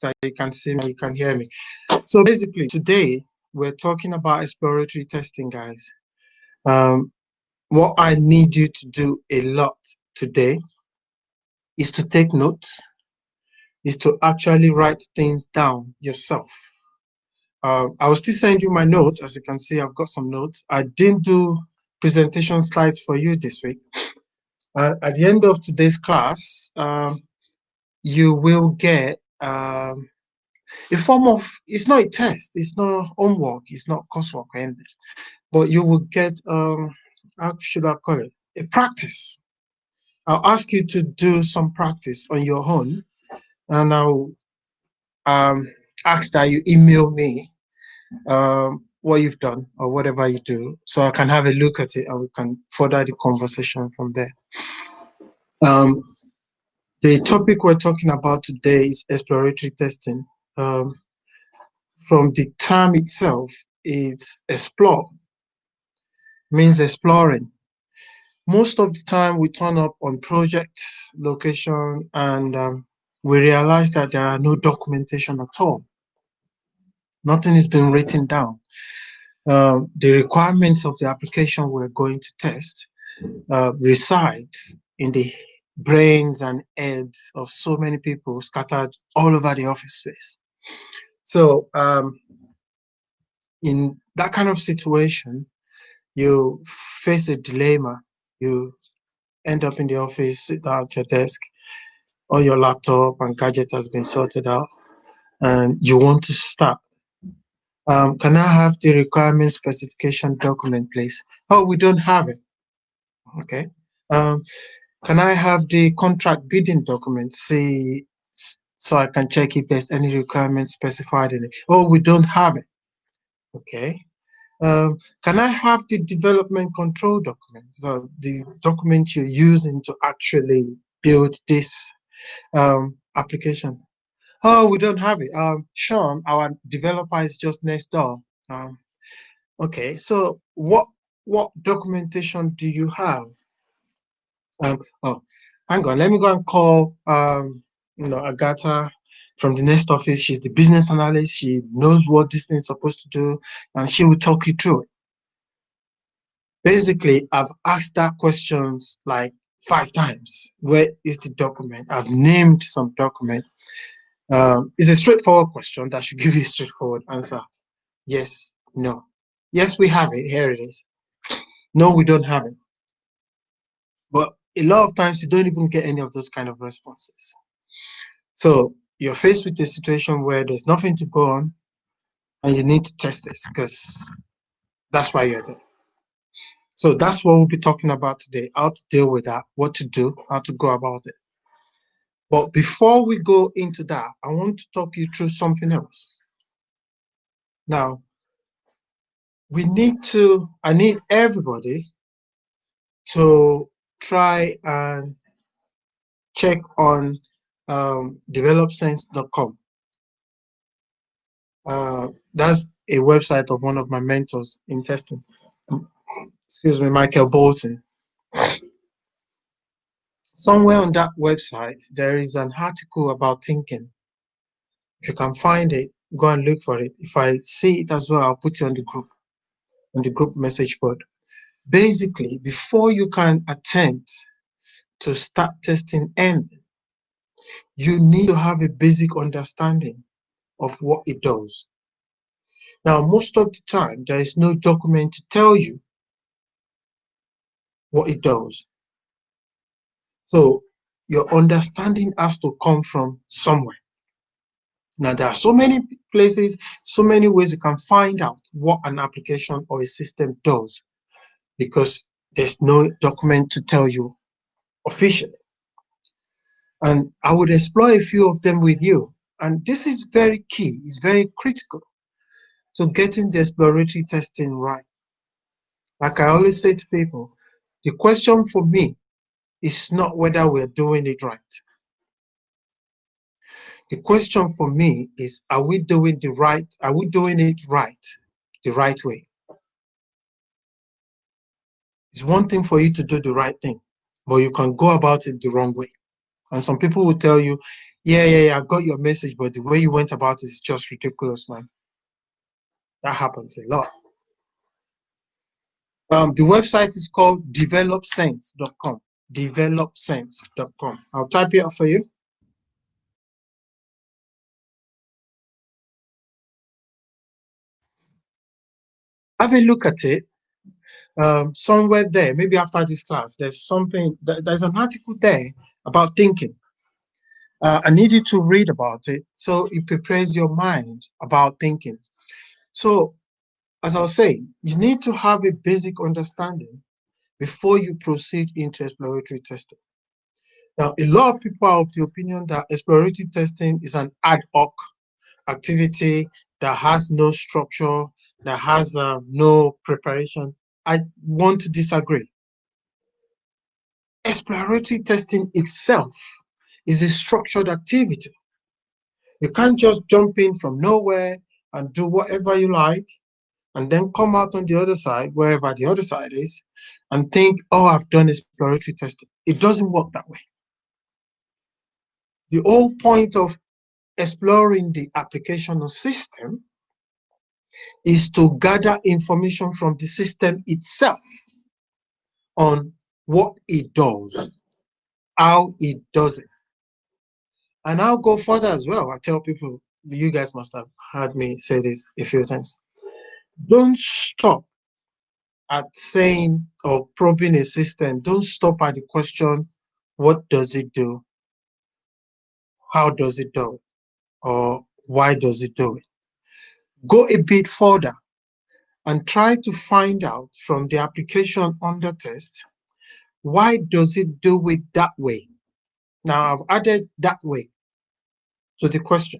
that you can see me, you can hear me. So basically, today we're talking about exploratory testing, guys. What I need you to do a lot today is to take notes, is to actually write things down yourself. I will still send you my notes. As you can see, I've got some notes. I didn't do presentation slides for you this week. At the end of today's class, you will get a form of, it's not a test, it's not homework, it's not coursework or anything, but you will get, how should I call it, a practice. I'll ask you to do some practice on your own, and I'll ask that you email me what you've done or whatever you do, so I can have a look at it and we can further the conversation from there. The topic we're talking about today is exploratory testing. From the term itself, it's explore, means exploring. Most of the time we turn up on projects, location, and we realize that there are no documentation at all. Nothing has been written down. The requirements of the application we're going to test resides in the brains and heads of so many people scattered all over the office space. So in that kind of situation, you face a dilemma. You end up in the office, sit down at your desk, or your laptop and gadget has been sorted out, and you want to start. Can I have the requirement specification document, please? Oh, we don't have it. Okay. Can I have the contract bidding document, see, so I can check if there's any requirements specified in it? Oh, we don't have it. Okay. Can I have the development control document, so the document you're using to actually build this application? Oh, we don't have it. Sean, our developer, is just next door. Okay, so what documentation do you have? Oh, hang on, let me go and call Agatha from the next office. She's the business analyst. She knows what this thing is supposed to do, and she will talk you through it. Basically, I've asked that questions like 5 times. Where is the document? I've named some document. It's a straightforward question that should give you a straightforward answer. Yes, no. Yes, we have it. Here it is. No, we don't have it. But a lot of times you don't even get any of those kind of responses. So you're faced with a situation where there's nothing to go on and you need to test this because that's why you're there. So that's what we'll be talking about today, how to deal with that, what to do, how to go about it. But before we go into that, I want to talk you through something else. Now, I need everybody to try and check on developsense.com. That's a website of one of my mentors in testing. Excuse me, Michael Bolton. Somewhere on that website, there is an article about thinking. If you can find it, go and look for it. If I see it as well, I'll put you on the group message board. Basically, before you can attempt to start testing anything, you need to have a basic understanding of what it does. Now, most of the time, there is no document to tell you what it does. So your understanding has to come from somewhere. Now, there are so many places, so many ways you can find out what an application or a system does, because there's no document to tell you officially. And I would explore a few of them with you. And this is very key, it's very critical to getting the exploratory testing right. Like I always say to people, the question for me is not whether we're doing it right. The question for me is, are we doing it right the right way? It's one thing for you to do the right thing, but you can go about it the wrong way. And some people will tell you, Yeah, I got your message, but the way you went about it is just ridiculous, man. That happens a lot. The website is called developsense.com. Developsense.com. I'll type it up for you. Have a look at it. Somewhere there, maybe after this class, there's there's an article there about thinking. I need you to read about it so it prepares your mind about thinking. So, as I was saying, you need to have a basic understanding before you proceed into exploratory testing. Now, a lot of people are of the opinion that exploratory testing is an ad hoc activity that has no structure, that has no preparation. I want to disagree. Exploratory testing itself is a structured activity. You can't just jump in from nowhere and do whatever you like and then come out on the other side, wherever the other side is, and think, oh, I've done exploratory testing. It doesn't work that way. The whole point of exploring the application or system is to gather information from the system itself on what it does, how it does it. And I'll go further as well. I tell people, you guys must have heard me say this a few times. Don't stop at saying or probing a system. Don't stop at the question, what does it do? How does it do it? Or why does it do it? Go a bit further and try to find out from the application under test, why does it do it that way? Now I've added that way to the question,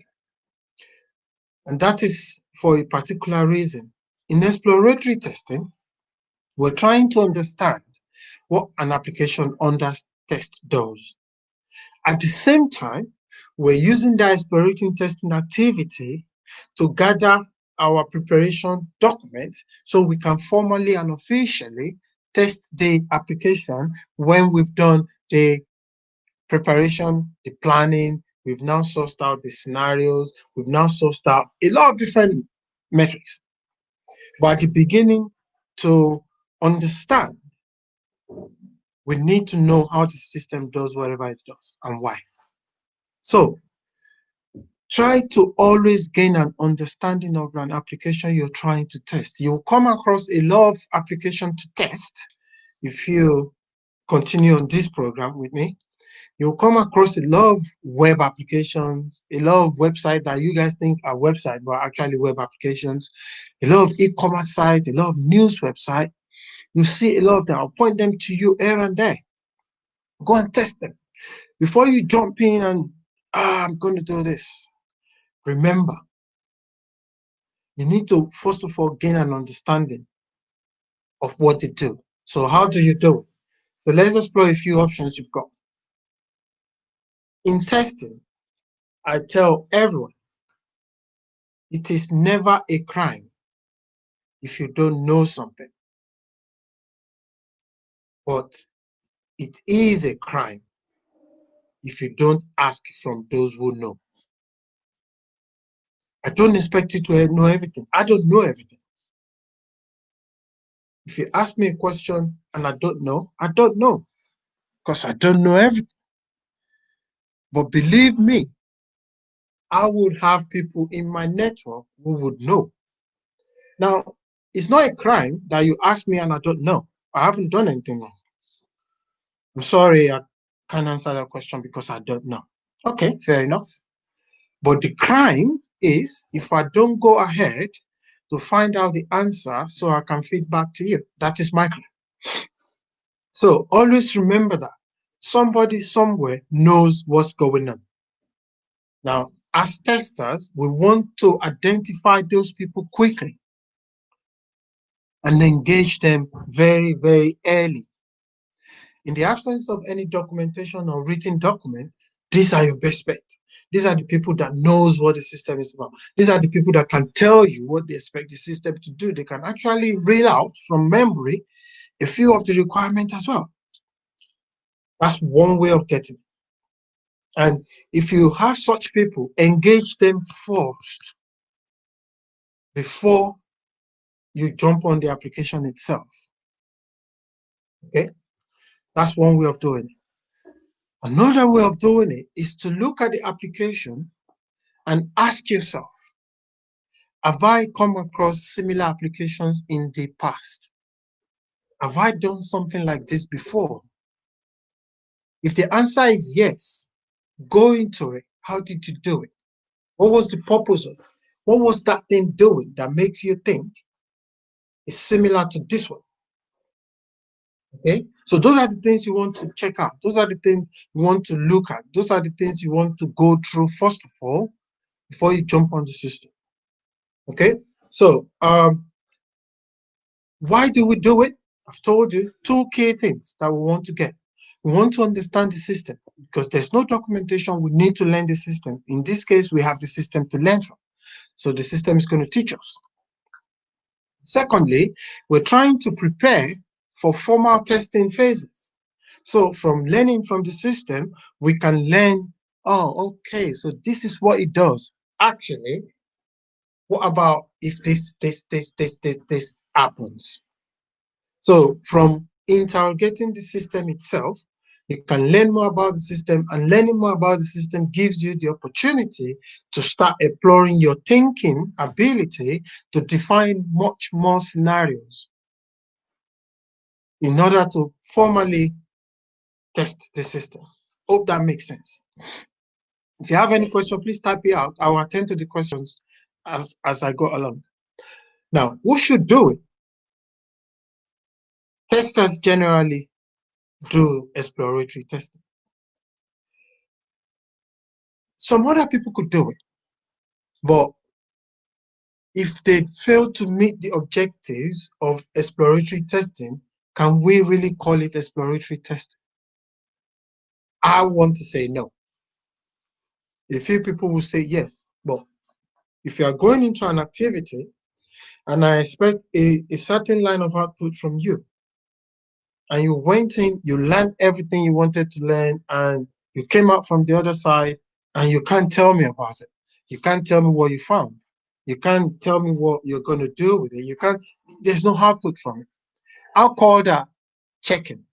and that is for a particular reason. In exploratory testing, we're trying to understand what an application under test does. At the same time, we're using the exploratory testing activity to gather our preparation documents so we can formally and officially test the application when we've done the preparation, the planning, we've now sourced out the scenarios, we've now sourced out a lot of different metrics. But at the beginning, to understand, we need to know how the system does whatever it does and why. So try to always gain an understanding of an application you're trying to test. You'll come across a lot of application to test if you continue on this program with me. You'll come across a lot of web applications, a lot of websites that you guys think are websites, but actually web applications, a lot of e-commerce sites, a lot of news websites. You see a lot of them. I'll point them to you here and there. Go and test them. Before you jump in and, I'm going to do this, remember, you need to, first of all, gain an understanding of what they do. So how do you do it? So let's explore a few options you've got. In testing, I tell everyone, it is never a crime if you don't know something, but it is a crime if you don't ask from those who know. I don't expect you to know everything. I don't know everything. If you ask me a question and I don't know, I don't know, because I don't know everything. But believe me, I would have people in my network who would know. Now, it's not a crime that you ask me and I don't know. I haven't done anything wrong. I'm sorry, I can't answer that question because I don't know. Okay, fair enough. But the crime is if I don't go ahead to find out the answer so I can feed back to you. That is my crime. So always remember that somebody somewhere knows what's going on. Now, as testers, we want to identify those people quickly and engage them very, very early. In the absence of any documentation or written document, these are your best bet. These are the people that knows what the system is about. These are the people that can tell you what they expect the system to do. They can actually read out from memory a few of the requirements as well. That's one way of getting it. And if you have such people, engage them first before you jump on the application itself. Okay, that's one way of doing it. Another way of doing it is to look at the application and ask yourself, have I come across similar applications in the past? Have I done something like this before? If the answer is yes, go into it. How did you do it? What was the purpose of it? What was that thing doing that makes you think it's similar to this one? Okay, so those are the things you want to check out. Those are the things you want to look at. Those are the things you want to go through first of all before you jump on the system. Okay, so why do we do it? I've told you two key things that we want to get. We want to understand the system because there's no documentation. We need to learn the system. In this case, we have the system to learn from. So the system is going to teach us. Secondly, we're trying to prepare for formal testing phases. So from learning from the system, we can learn, oh, okay, so this is what it does. Actually, what about if this happens? So from interrogating the system itself, you can learn more about the system, and learning more about the system gives you the opportunity to start exploring your thinking ability to define much more scenarios in order to formally test the system. Hope that makes sense. If you have any question, please type it out. I will attend to the questions as I go along. Now, who should do it? Testers generally do exploratory testing. Some other people could do it, but if they fail to meet the objectives of exploratory testing, can we really call it exploratory testing? I want to say no. A few people will say yes, but if you are going into an activity and I expect a certain line of output from you, and you went in, you learned everything you wanted to learn, and you came out from the other side, and you can't tell me about it. You can't tell me what you found. You can't tell me what you're going to do with it. You can't, there's no output from it. I'll call that checking.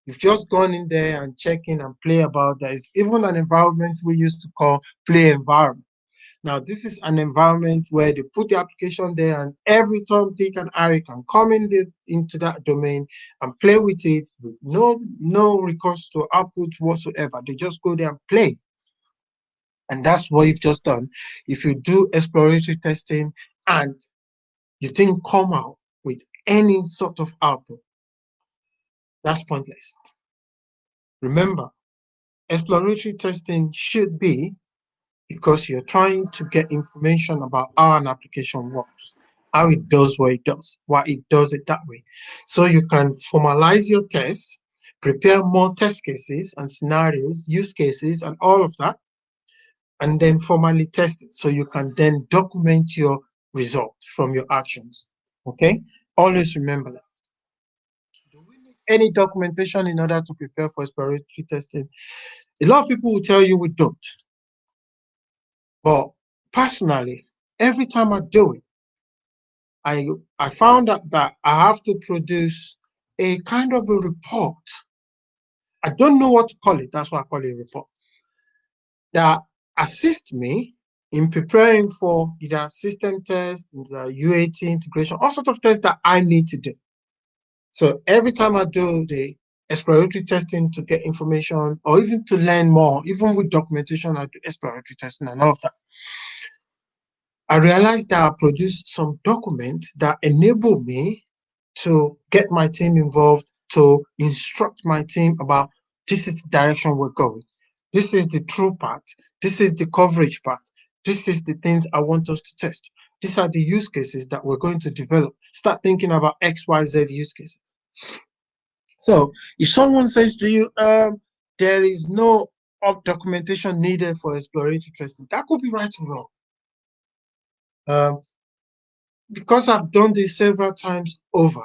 You've just gone in there and checking and play about that. It's even an environment we used to call play environment. Now, this is an environment where they put the application there, and every Tom, Dick, and Harry can come into that domain and play with it with no recourse to output whatsoever. They just go there and play. And that's what you've just done. If you do exploratory testing and you didn't come out with any sort of output, that's pointless. Remember, exploratory testing should be because you're trying to get information about how an application works, how it does what it does, why it does it that way. So you can formalize your test, prepare more test cases and scenarios, use cases, and all of that, and then formally test it. So you can then document your result from your actions. Okay? Always remember that. Do we need any documentation in order to prepare for exploratory testing? A lot of people will tell you we don't. But personally, every time I do it, I found out that I have to produce a kind of a report. I don't know what to call it. That's why I call it a report. That assist me in preparing for either system tests, the UAT integration, all sorts of tests that I need to do. So every time I do the exploratory testing to get information or even to learn more, even with documentation, I do exploratory testing and all of that. I realized that I produced some documents that enable me to get my team involved, to instruct my team about this is the direction we're going. This is the true part. This is the coverage part. This is the things I want us to test. These are the use cases that we're going to develop. Start thinking about X, Y, Z use cases. So if someone says to you, there is no documentation needed for exploratory testing, that could be right or wrong. Because I've done this several times over,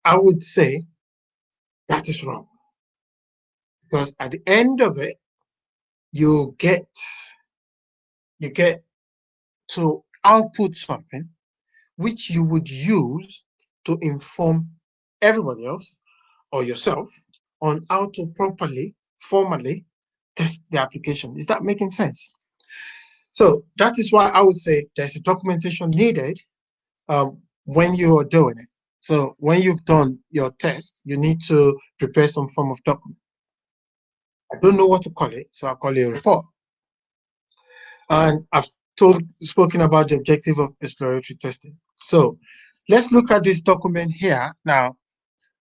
I would say that is wrong. Because at the end of it, you get to output something which you would use to inform everybody else or yourself on how to properly, formally test the application. Is that making sense? So that is why I would say there's a documentation needed when you are doing it. So when you've done your test, you need to prepare some form of document. I don't know what to call it, so I'll call it a report. And I've spoken about the objective of exploratory testing. So let's look at this document here. Now,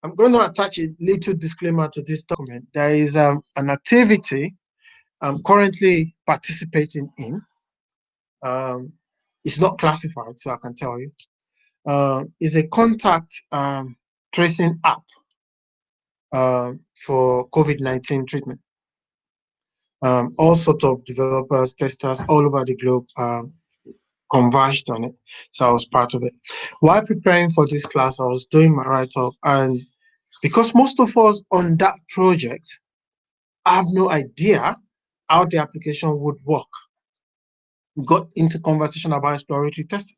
I'm going to attach a little disclaimer to this document. There is an activity I'm currently participating in. It's not classified, so I can tell you. It's a contact tracing app for COVID-19 treatment. All sorts of developers, testers all over the globe converged on it. So I was part of it. While preparing for this class, I was doing my write-up, and because most of us on that project have no idea how the application would work, we got into conversation about exploratory testing.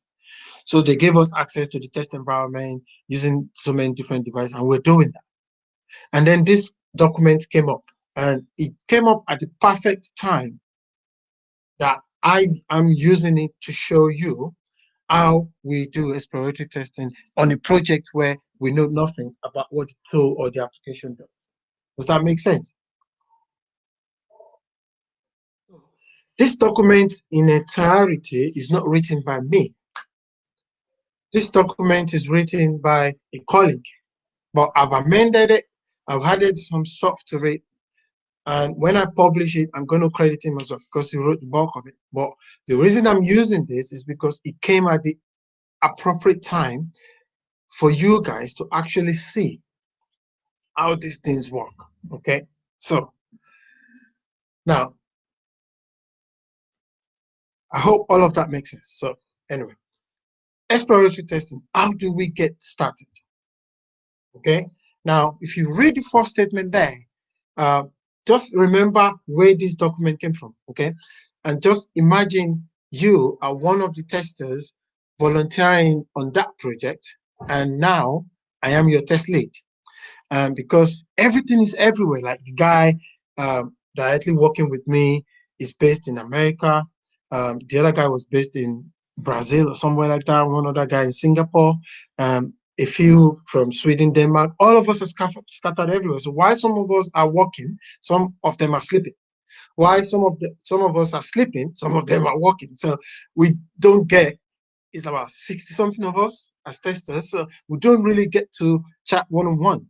So they gave us access to the test environment using so many different devices, and we're doing that. And then this document came up, and it came up at the perfect time that I am using it to show you how we do exploratory testing on a project where we know nothing about what the tool or the application does. Does that make sense? This document in entirety is not written by me. This document is written by a colleague, but I've amended it, I've added some stuff to it, and when I publish it, I'm going to credit him as well because he wrote the bulk of it. But the reason I'm using this is because it came at the appropriate time for you guys to actually see how these things work. Okay, so now I hope all of that makes sense. So anyway, exploratory testing, how do we get started? Okay, now if you read the first statement there, uh, just remember where this document came from. Okay, and just imagine you are one of the testers volunteering on that project, and now I am your test lead. Because everything is everywhere. Like the guy directly working with me is based in America. The other guy was based in Brazil or somewhere like that. One other guy in Singapore. A few from Sweden, Denmark. All of us are scattered everywhere. So while some of us are working, some of them are sleeping. While some of us are sleeping, some of them are working. So we don't get. It's about 60 something of us as testers. So we don't really get to chat one on one.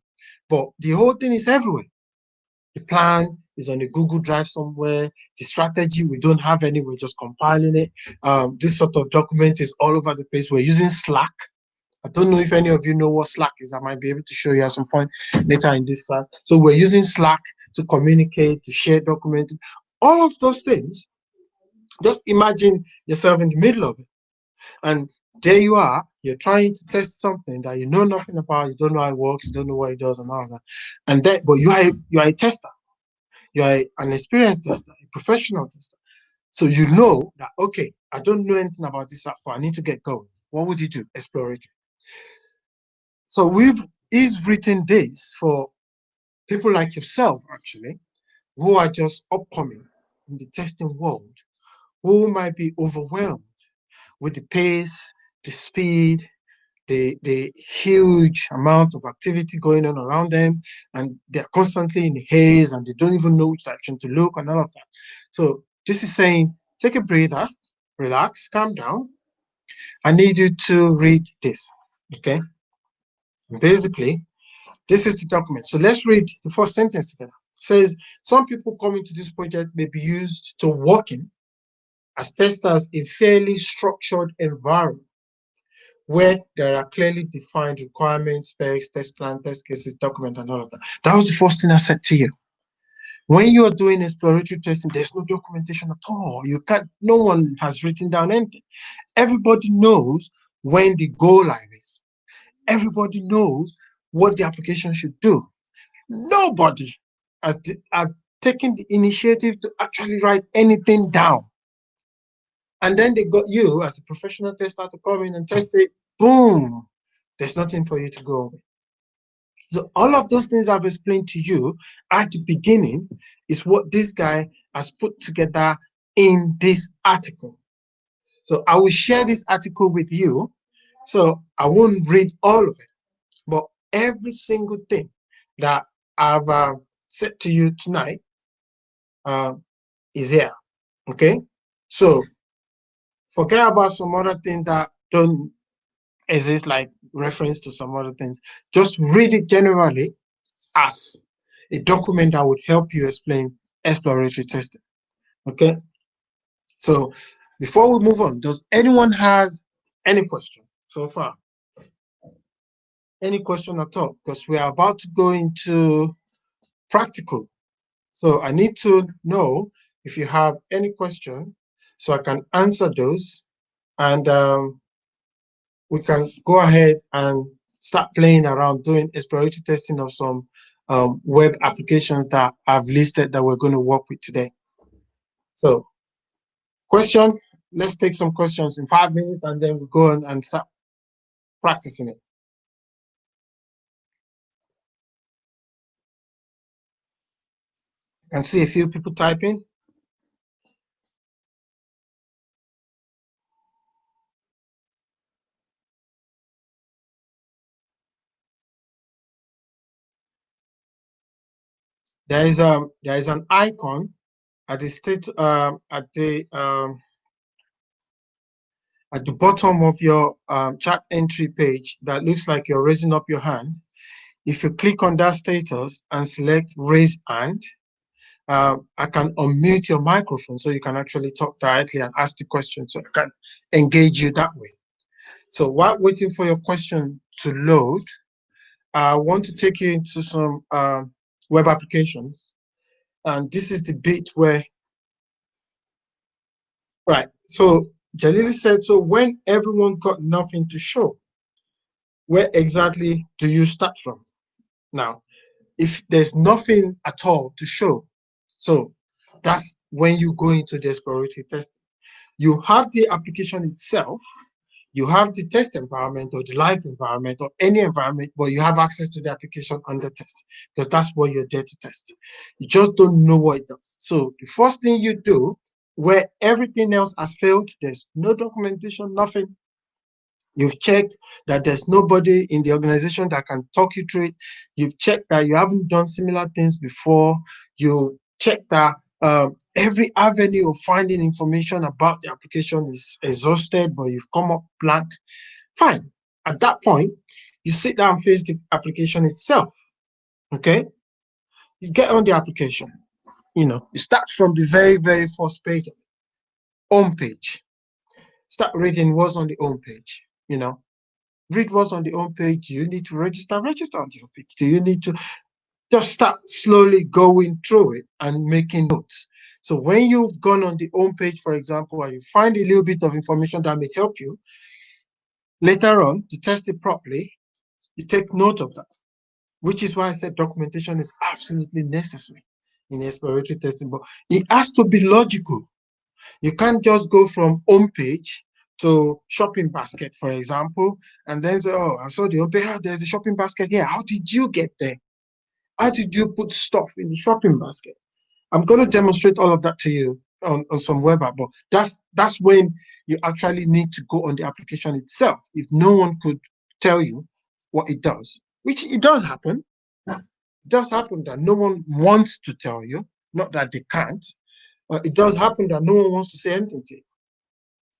But the whole thing is everywhere. The plan is on a Google Drive somewhere. The strategy we don't have any, we're just compiling it. This sort of document is all over the place. We're using Slack. I don't know if any of you know what Slack is. I might be able to show you at some point later in this class. So we're using Slack to communicate, to share documents, all of those things. Just imagine yourself in the middle of it. And there you are, you're trying to test something that you know nothing about, you don't know how it works, you don't know what it does and all of that. And then, but you are a tester, an experienced tester, a professional tester. So you know that, okay, I don't know anything about this app, but I need to get going. What would you do? Exploratory. So he's written this for people like yourself, actually, who are just upcoming in the testing world, who might be overwhelmed with the pace, the speed, the huge amount of activity going on around them, and they're constantly in the haze and they don't even know which direction to look and all of that. So this is saying, take a breather, relax, calm down. I need you to read this. Okay. Basically, this is the document. So let's read the first sentence together. It says, some people coming to this project may be used to working as testers in fairly structured environment where there are clearly defined requirements, specs, test plan, test cases, document, and all of that. That was the first thing I said to you. When you are doing exploratory testing, there's no documentation at all. You can't, no one has written down anything. Everybody knows when the go live is. Everybody knows what the application should do. Nobody has taking the initiative to actually write anything down. And then they got you as a professional tester to come in and test it. Boom. There's nothing for you to go with. So all of those things I've explained to you at the beginning is what this guy has put together in this article. So I will share this article with you. So I won't read all of it, but every single thing that I've said to you tonight uh, is here. Okay. So forget about some other things that don't exist, like reference to some other things. Just read it generally as a document that would help you explain exploratory testing. Okay. So before we move on, does anyone has any question so far? Any question at all? Because we are about to go into practical. So I need to know if you have any question so I can answer those, and we can go ahead and start playing around doing exploratory testing of some web applications that I've listed that we're going to work with today. So question, let's take some questions in 5 minutes and then we go on and start practicing it. I can see a few people typing. There is an icon at the at the bottom of your chat entry page that looks like you're raising up your hand. If you click on that status and select raise hand, I can unmute your microphone so you can actually talk directly and ask the question, so I can engage you that way. So while waiting for your question to load, I want to take you into some web applications. And this is the bit where, right, so Jalili said, so when everyone got nothing to show, where exactly do you start from? Now, if there's nothing at all to show, so that's when you go into the exploratory testing. You have the application itself, you have the test environment or the live environment or any environment, but you have access to the application under test because that's what you're there to test. You just don't know what it does. So the first thing you do, where everything else has failed, there's no documentation, nothing. You've checked that there's nobody in the organization that can talk you through it. You've checked that you haven't done similar things before. You check that every avenue of finding information about the application is exhausted, but you've come up blank. Fine. At that point, you sit down and face the application itself. Okay. You get on the application. You start from the very, very first page, home page. Start reading what's on the home page. Read what's on the home page. Do you need to register on the home page? Do you need to just start slowly going through it and making notes? So when you've gone on the home page, for example, and you find a little bit of information that may help you later on to test it properly, you take note of that, which is why I said documentation is absolutely necessary in exploratory testing, but it has to be logical. You can't just go from home page to shopping basket, for example, and then say, oh, I saw the home page, there's a shopping basket here. How did you get there? How did you put stuff in the shopping basket? I'm going to demonstrate all of that to you on some web app, but that's when you actually need to go on the application itself. If no one could tell you what it does, which it does happen. It does happen that no one wants to tell you, not that they can't. It does happen that no one wants to say anything to you.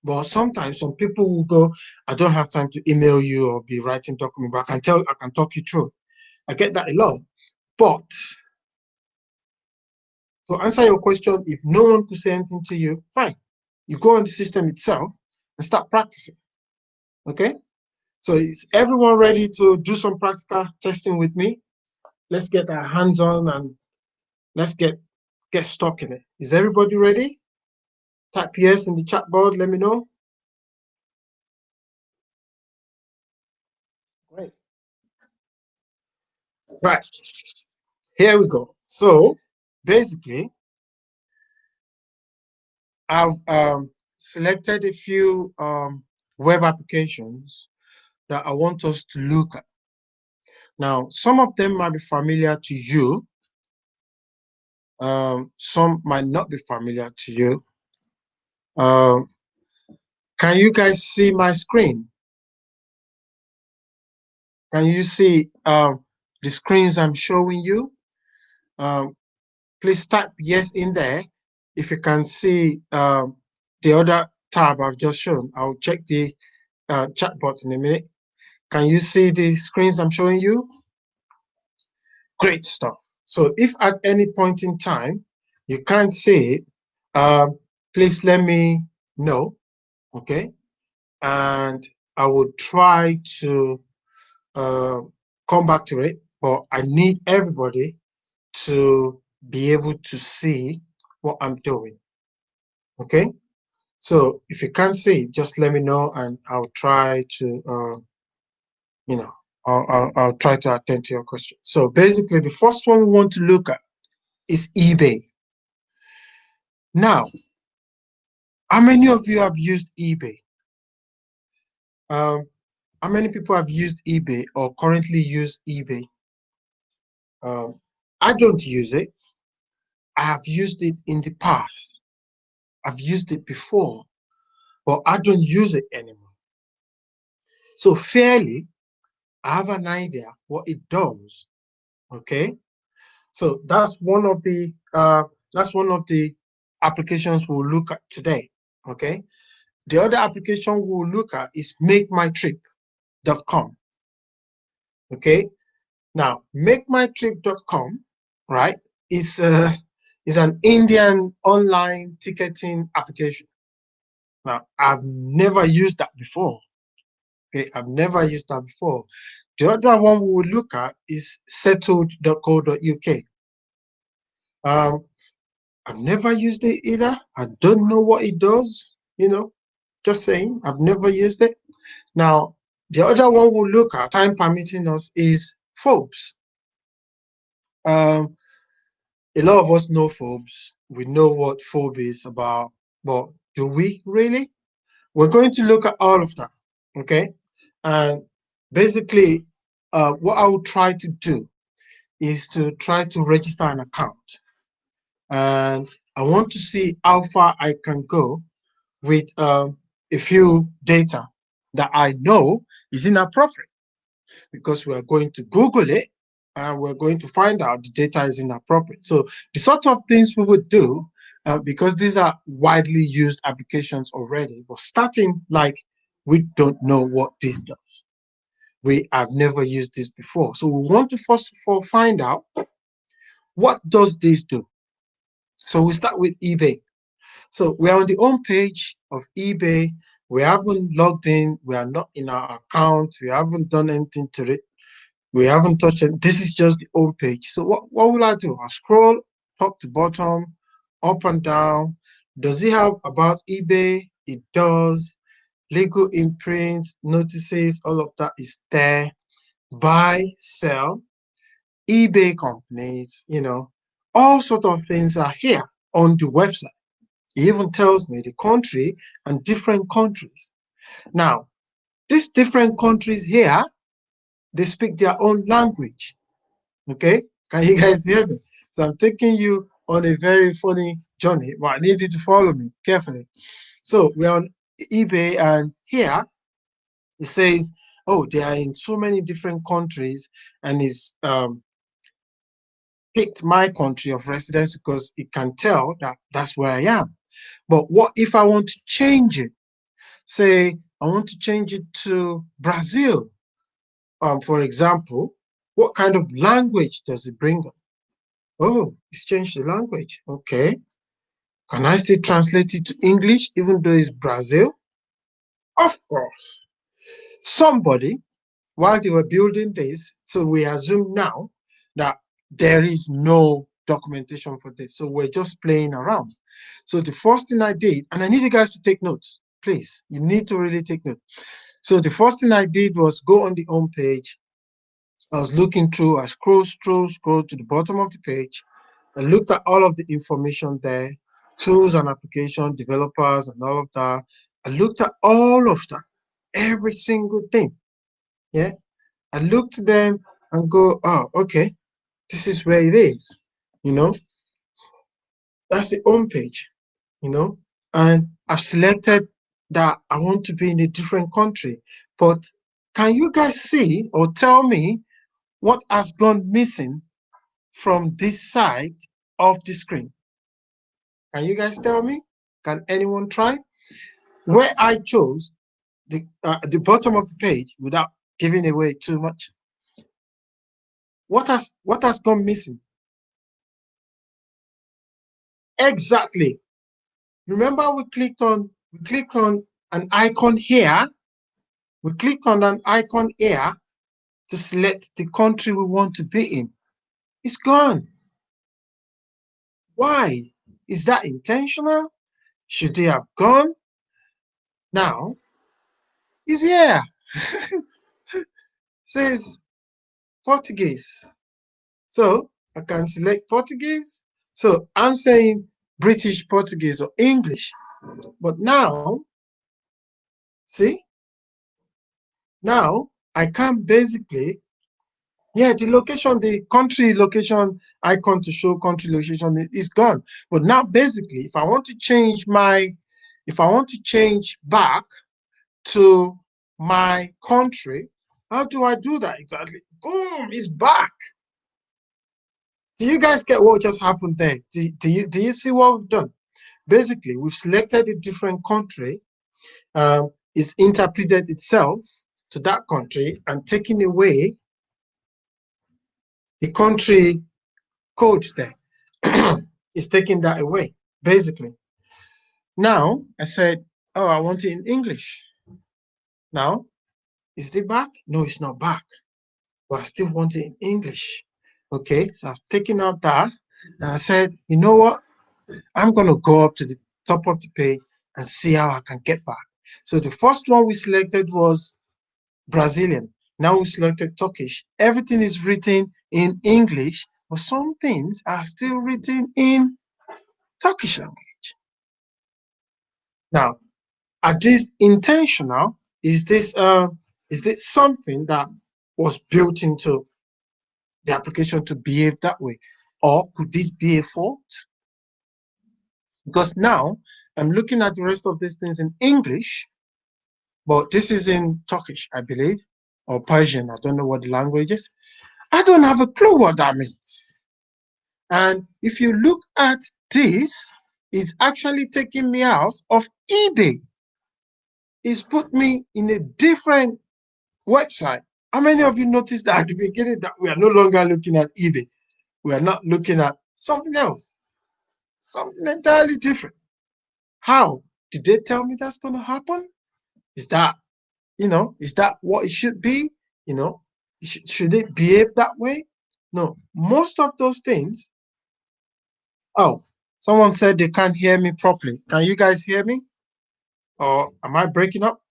But sometimes some people will go, I don't have time to email you or be writing document, but I can talk you through. I get that a lot. But to answer your question, if no one could say anything to you, fine. You go on the system itself and start practicing. Okay? So is everyone ready to do some practical testing with me? Let's get our hands on and let's get stuck in it. Is everybody ready? Type yes in the chat board, let me know. Great. Right. Here we go. So basically, I've selected a few web applications that I want us to look at. Now, some of them might be familiar to you. Some might not be familiar to you. Um, can you guys see my screen? Can you see the screens I'm showing you? Um, please type yes in there. If you can see the other tab I've just shown, I'll check the chat box in a minute. Can you see the screens I'm showing you? Great stuff. So if at any point in time you can't see it, please let me know, okay? And I will try to uh, come back to it, but I need everybody to be able to see what I'm doing, okay? So if you can't see it, just let me know and I'll try to, you know, I'll try to attend to your question. So basically, the first one we want to look at is eBay. Now, how many of you have used eBay? How many people have used eBay or currently use eBay? I don't use it. I have used it in the past. I've used it before, but I don't use it anymore. So fairly, I have an idea what it does. Okay, so that's one of the applications we'll look at today. Okay, the other application we'll look at is MakeMyTrip.com. Okay, now MakeMyTrip.com, right? It's an Indian online ticketing application. Now I've never used that before. Okay, I've never used that before. The other one we will look at is settled.co.uk. I've never used it either. I don't know what it does, just saying, I've never used it. Now, the other one we'll look at, time permitting us, is Forbes. A lot of us know Forbes. We know what Forbes is about, but do we really? We're going to look at all of that, okay? And basically, what I will try to do is to try to register an account. And I want to see how far I can go with a few data that I know is inappropriate, because we are going to Google it and we're going to find out the data is inappropriate. So the sort of things we would do, because these are widely used applications already, but starting like we don't know what this does. We have never used this before. So we want to first of all find out, what does this do? So we start with eBay. So we are on the home page of eBay. We haven't logged in. We are not in our account. We haven't done anything to it. We haven't touched it. This is just the home page. So what will I do? I'll scroll top to bottom, up and down. Does it have about eBay? It does. Legal imprint, notices, all of that is there. Buy, sell, eBay companies, all sort of things are here on the website. It even tells me the country and different countries. Now, these different countries here, they speak their own language. Okay? Can you guys hear me? So I'm taking you on a very funny journey, but I need you to follow me carefully. So we're on eBay, and here it says, oh, they are in so many different countries, and it's picked my country of residence because it can tell that that's where I am. But what if I want to change it? Say I want to change it to Brazil, for example. What kind of language does it bring up? Oh, it's changed the language. Okay. Can I still translate it to English even though it's Brazil? Of course. Somebody, while they were building this, so we assume now that there is no documentation for this. So we're just playing around. So the first thing I did, and I need you guys to take notes, please. You need to really take notes. So the first thing I did was go on the home page. I was looking through, I scroll to the bottom of the page. I looked at all of the information there, tools and application developers and all of that. I looked at all of that, every single thing. Yeah. I looked at them and go, oh, okay, this is where it is. You know, that's the home page, you know, and I've selected that I want to be in a different country. But can you guys see or tell me what has gone missing from this side of the screen? Can you guys tell me? Can anyone try? Where I chose the bottom of the page without giving away too much. What has gone missing? Exactly. Remember we clicked on an icon here. We clicked on an icon here to select the country we want to be in. It's gone. Why? Is that intentional? Should they have gone? Now it's here. Says Portuguese. So I can select Portuguese. So I'm saying British Portuguese or English. But now, see, now I can basically, yeah, the country location icon to show country location is gone. But now basically, if I want to change back to my country, how do I do that exactly? Boom, it's back. Do you guys get what just happened there? Do you see what we've done? Basically, we've selected a different country. It's interpreted itself to that country and taking away the country code there. It's taking that away, basically. Now, I said, oh, I want it in English. Now, is it back? No, it's not back. But I still want it in English. Okay, so I've taken out that. And I said, you know what? I'm going to go up to the top of the page and see how I can get back. So the first one we selected was Brazilian. Now we selected Turkish. Everything is written in English, but some things are still written in Turkish language. Now, are these intentional? Is this something that was built into the application to behave that way? Or could this be a fault? Because now I'm looking at the rest of these things in English, but this is in Turkish, I believe, or Persian. I don't know what the language is. I don't have a clue what that means. And if you look at this, it's actually taking me out of eBay. It's put me in a different website. How many of you noticed that at the beginning that we are no longer looking at eBay? We are not looking at something else, something entirely different. How did they tell me that's going to happen? Is that, is that what it should be? Should it behave that way? No, most of those things. Oh, someone said they can't hear me properly. Can you guys hear me? Or am I breaking up?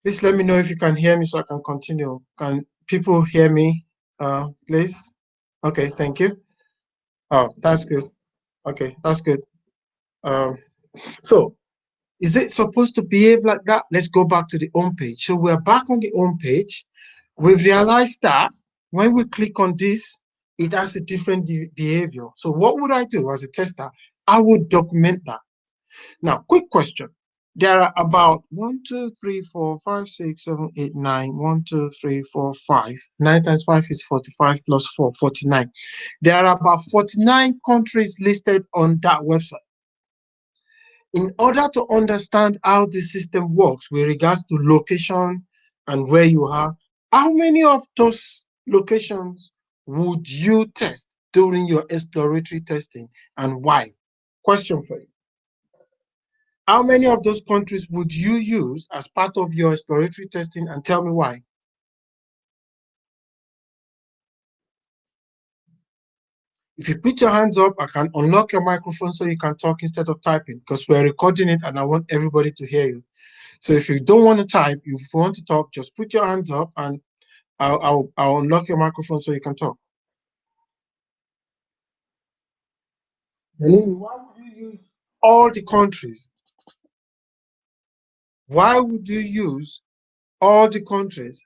Please let me know if you can hear me so I can continue. Can people hear me, please? Okay, thank you. Oh, that's good. Okay, that's good. Um, so is it supposed to behave like that? Let's go back to the home page. So we're back on the home page. We've realized that when we click on this, it has a different behavior. So what would I do as a tester? I would document that. Now, quick question. There are about 1, 2, 3, 4, 5, 6, 7, 8, 9. 1, 2, 3, 4, 5. 9 times 5 is 45 plus 4, 49. There are about 49 countries listed on that website. In order to understand how the system works with regards to location and where you are, how many of those locations would you test during your exploratory testing and why? Question for you. How many of those countries would you use as part of your exploratory testing and tell me why? If you put your hands up, I can unlock your microphone so you can talk instead of typing because we're recording it and I want everybody to hear you. So if you don't want to type, if you want to talk, just put your hands up and I'll unlock your microphone so you can talk. Why would you use all the countries? Why would you use all the countries?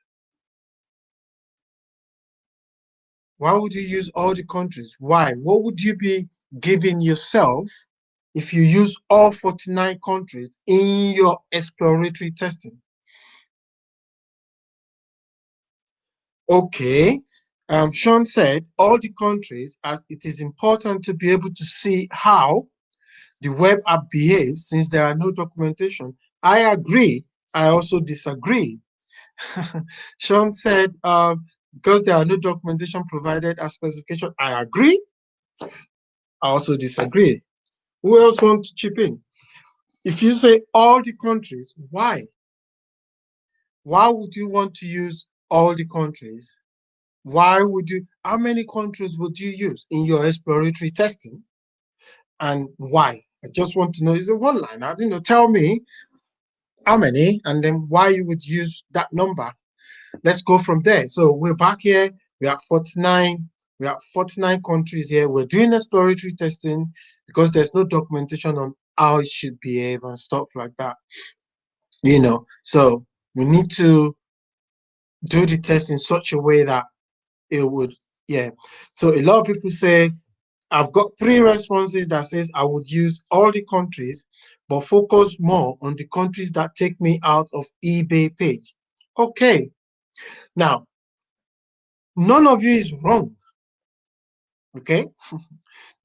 Why would you use all the countries? Why? What would you be giving yourself if you use all 49 countries in your exploratory testing? Okay. Sean said all the countries, as it is important to be able to see how the web app behaves since there are no documentation. I agree. I also disagree. Sean said, because there are no documentation provided as specification, I agree. I also disagree. Who else wants to chip in? If you say all the countries, why? Why would you want to use all the countries? Why would you? How many countries would you use in your exploratory testing, and why? I just want to know. Is it one line? Tell me how many, and then why you would use that number. Let's go from there. So we're back here. We have 49. We have 49 countries here. We're doing exploratory testing because there's no documentation on how it should behave and stuff like that. So we need to do the test in such a way that it would, yeah. So a lot of people say, I've got three responses that says I would use all the countries, but focus more on the countries that take me out of eBay page. Okay. Now, none of you is wrong. Okay.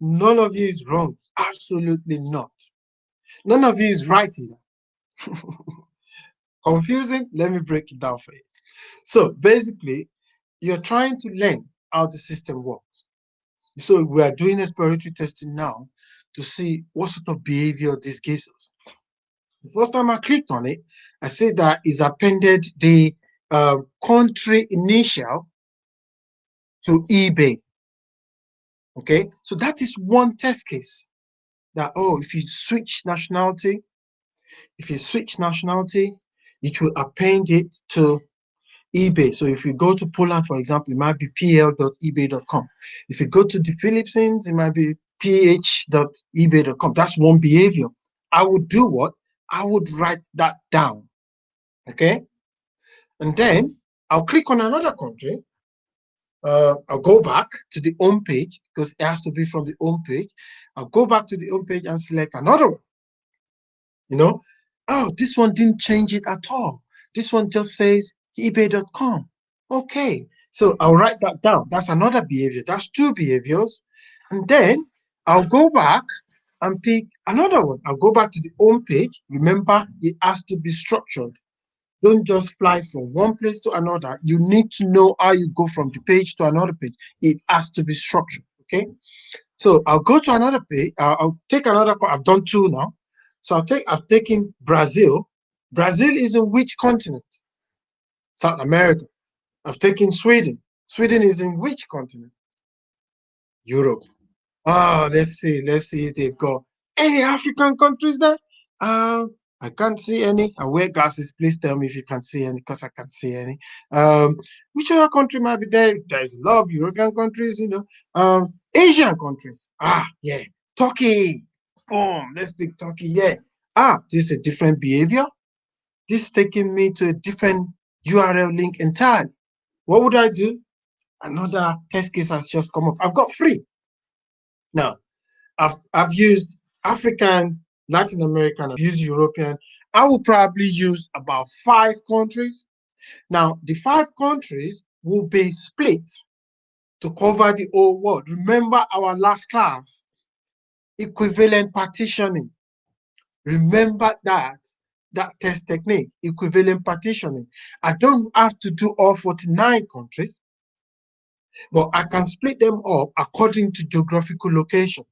None of you is wrong. Absolutely not. None of you is right either. Confusing? Let me break it down for you. So basically, you're trying to learn how the system works. So we are doing exploratory testing now to see what sort of behavior this gives us. The first time I clicked on it, I see that it's appended the country initial to eBay. Okay, so that is one test case. That if you switch nationality, it will append it to eBay. So if you go to Poland, for example, it might be pl.ebay.com. If you go to the Philippines, it might be ph.ebay.com. That's one behavior. I would do what? I would write that down. Okay. And then I'll click on another country. I'll go back to the home page because it has to be from the home page. I'll go back to the home page and select another one. Oh, this one didn't change it at all. This one just says ebay.com. Okay, so I'll write that down. That's another behavior. That's two behaviors. And then I'll go back and pick another one. I'll go back to the home page. Remember, it has to be structured. Don't just fly from one place to another. You need to know how you go from the page to another page. It has to be structured. Okay. So I'll go to another page. I'll take another. I've done two now. So I've taken Brazil. Brazil is in which continent? South America. I've taken Sweden. Sweden is in which continent? Europe. Oh, let's see. Let's see if they've got any African countries there. I can't see any. I wear glasses. Please tell me if you can see any, because I can't see any. Which other country might be there? There's a lot of European countries, Asian countries. Yeah. Turkey. Boom. Let's pick Turkey. Yeah. This is a different behavior. This is taking me to a different URL link entirely. What would I do? Another test case has just come up. I've got three. Now, I've used African, Latin American, I've used European. I will probably use about 5 countries. Now, the 5 countries will be split to cover the whole world. Remember our last class, equivalent partitioning. Remember that test technique, equivalent partitioning. I don't have to do all 49 countries, but I can split them up according to geographical location.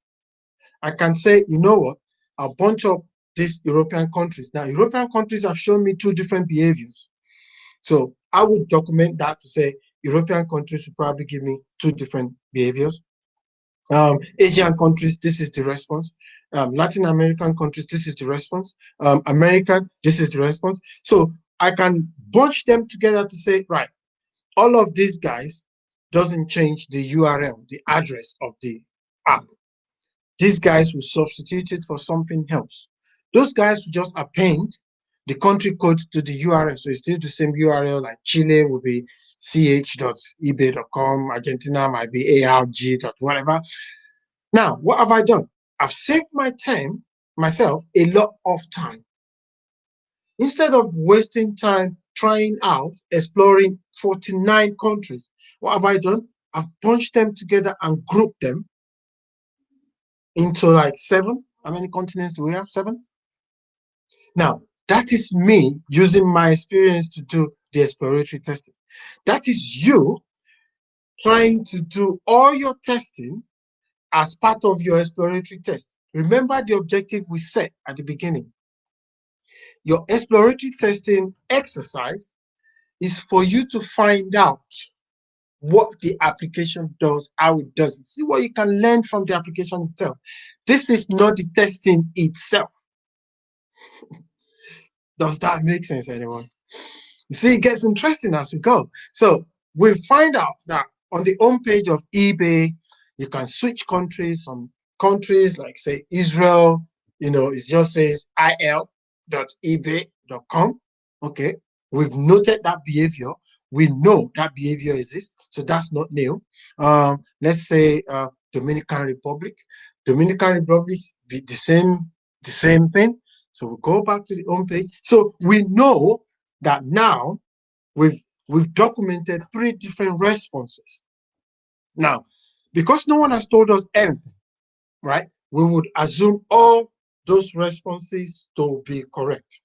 I can say, you know what, I'll bunch up these European countries. Now, European countries have shown me two different behaviors. So I would document that to say European countries will probably give me two different behaviors. Asian countries, this is the response. Latin American countries, this is the response. American, this is the response. So I can bunch them together to say, right, all of these guys doesn't change the URL, the address of the app. These guys will substitute it for something else. Those guys will just append the country code to the URL. So it's still the same URL, like Chile will be ch.ebay.com, Argentina might be arg. Whatever. Now, what have I done? I've saved myself a lot of time. Instead of wasting time trying out, exploring 49 countries, what have I done? I've bunched them together and grouped them into like 7. How many continents do we have? 7? Now, that is me using my experience to do the exploratory testing. That is you trying to do all your testing as part of your exploratory test. Remember the objective we set at the beginning. Your exploratory testing exercise is for you to find out what the application does, how it does it. See what you can learn from the application itself. This is not the testing itself. Does that make sense, anyone? You see, it gets interesting as we go. So we find out that on the home page of eBay, you can switch countries. Some countries, like say Israel, it just says il.ebay.com. Okay, we've noted that behavior. We know that behavior exists, so that's not new. Let's say Dominican Republic. Dominican Republic be the same thing. So we go back to the home page. So we know that now we've documented 3 different responses. Now, because no one has told us anything, right? We would assume all those responses to be correct.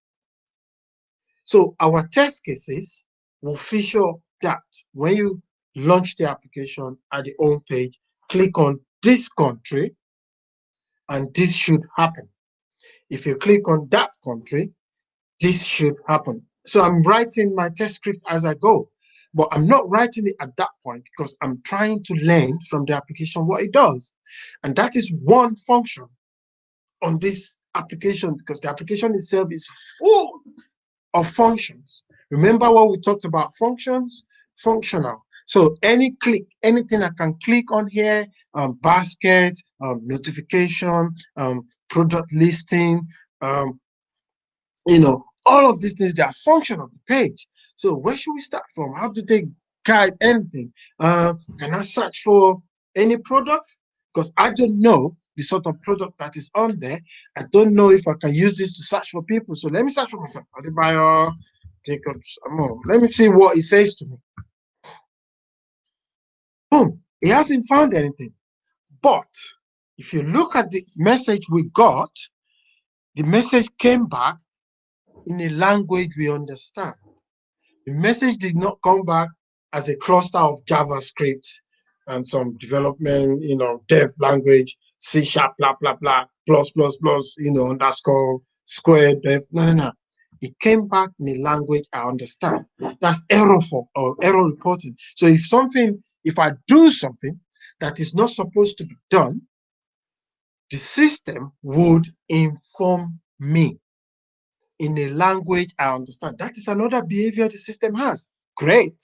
So our test cases will feature that when you launch the application at the home page, click on this country, and this should happen. If you click on that country, this should happen. So I'm writing my test script as I go, but I'm not writing it at that point because I'm trying to learn from the application what it does. And that is one function on this application, because the application itself is full of functions. Remember what we talked about functions? Functional. So anything I can click on here, basket, notification, product listing, all of these things, they are function of the page. So where should we start from? How do they guide anything? Can I search for any product? Because I don't know the sort of product that is on there. I don't know if I can use this to search for people. So let me search for myself. Adebayo Jacobs. Let me see what it says to me. Boom. He hasn't found anything. But if you look at the message we got, the message came back in a language we understand. The message did not come back as a cluster of JavaScript and some development, dev language, C#, blah, blah, blah, plus, plus, plus, underscore, square, dev. No. It came back in a language I understand. That's error or error reporting. So if I do something that is not supposed to be done, the system would inform me in a language I understand. That is another behavior the system has. Great.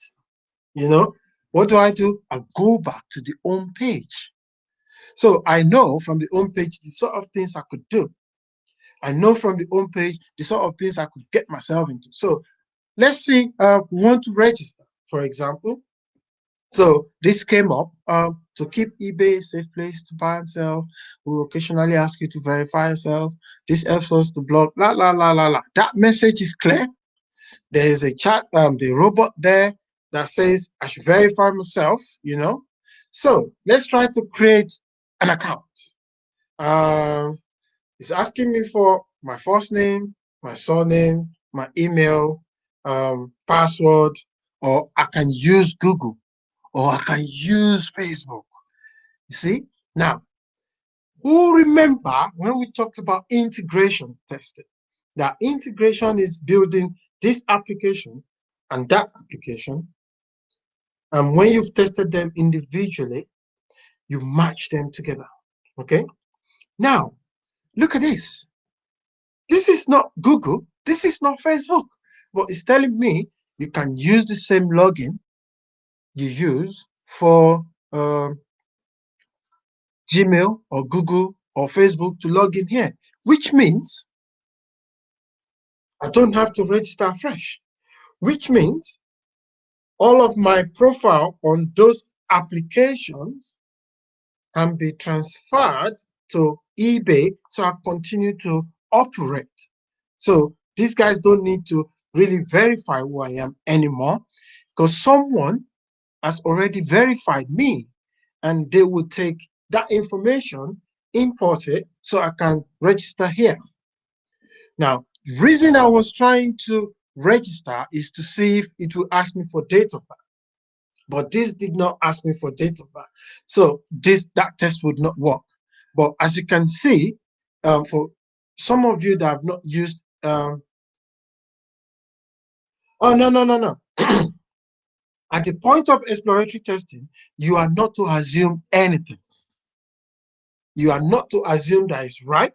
What do? I go back to the home page. So I know from the home page the sort of things I could do. I know from the home page the sort of things I could get myself into. So let's see, we want to register, for example. So this came up, to keep eBay a safe place to buy and sell. We will occasionally ask you to verify yourself. This helps us to block, la, la, la, la, la. That message is clear. There is a chat, the robot there that says I should verify myself, So let's try to create an account. It's asking me for my first name, my surname, my email, password, or I can use Google, or I can use Facebook. You see? Now, who remember when we talked about integration testing? That integration is building this application and that application. And when you've tested them individually, you match them together. Okay? Now, look at this. This is not Google. This is not Facebook. But it's telling me you can use the same login you use for Gmail or Google or Facebook to log in here, which means I don't have to register fresh, which means all of my profile on those applications can be transferred to eBay so I continue to operate. So these guys don't need to really verify who I am anymore because someone has already verified me and they will take that information, import it so I can register here. Now, the reason I was trying to register is to see if it will ask me for date of birth. But this did not ask me for date of birth. So that test would not work. But as you can see, for some of you that have not used, oh, no. At the point of exploratory testing, you are not to assume anything. You are not to assume that is right.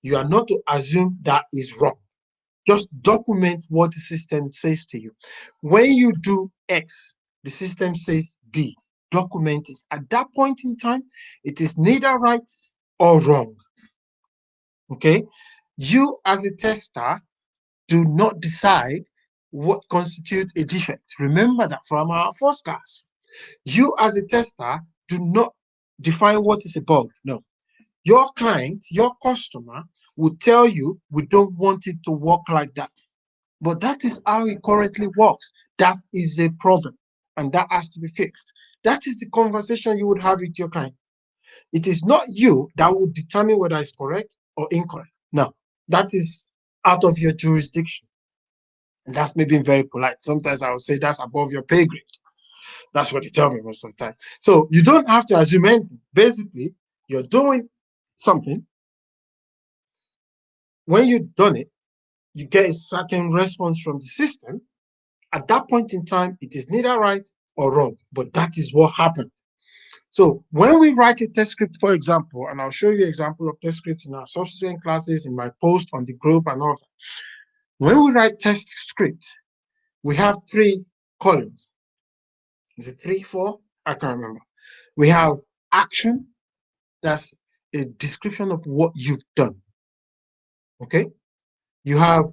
You are not to assume that is wrong. Just document what the system says to you. When you do X, the system says B. Document it. At that point in time, it is neither right or wrong. Okay? You, as a tester, do not decide what constitutes a defect. Remember that from our first class. You, as a tester, do not define what is a bug. No. Your client, your customer, will tell you, we don't want it to work like that. But that is how it currently works. That is a problem, and that has to be fixed. That is the conversation you would have with your client. It is not you that will determine whether it's correct or incorrect. No, that is out of your jurisdiction. And that's me being very polite. Sometimes I would say that's above your pay grade. That's what they tell me most of the time. So you don't have to assume anything. Basically, you're doing something. When you've done it, you get a certain response from the system. At that point in time, it is neither right or wrong, but that is what happened. So when we write a test script, for example, and I'll show you an example of test scripts in our substituent classes, in my post on the group and all that. When we write test scripts, we have 3 columns. Is it 3, 4? I can't remember. We have action, that's a description of what you've done. Okay? You have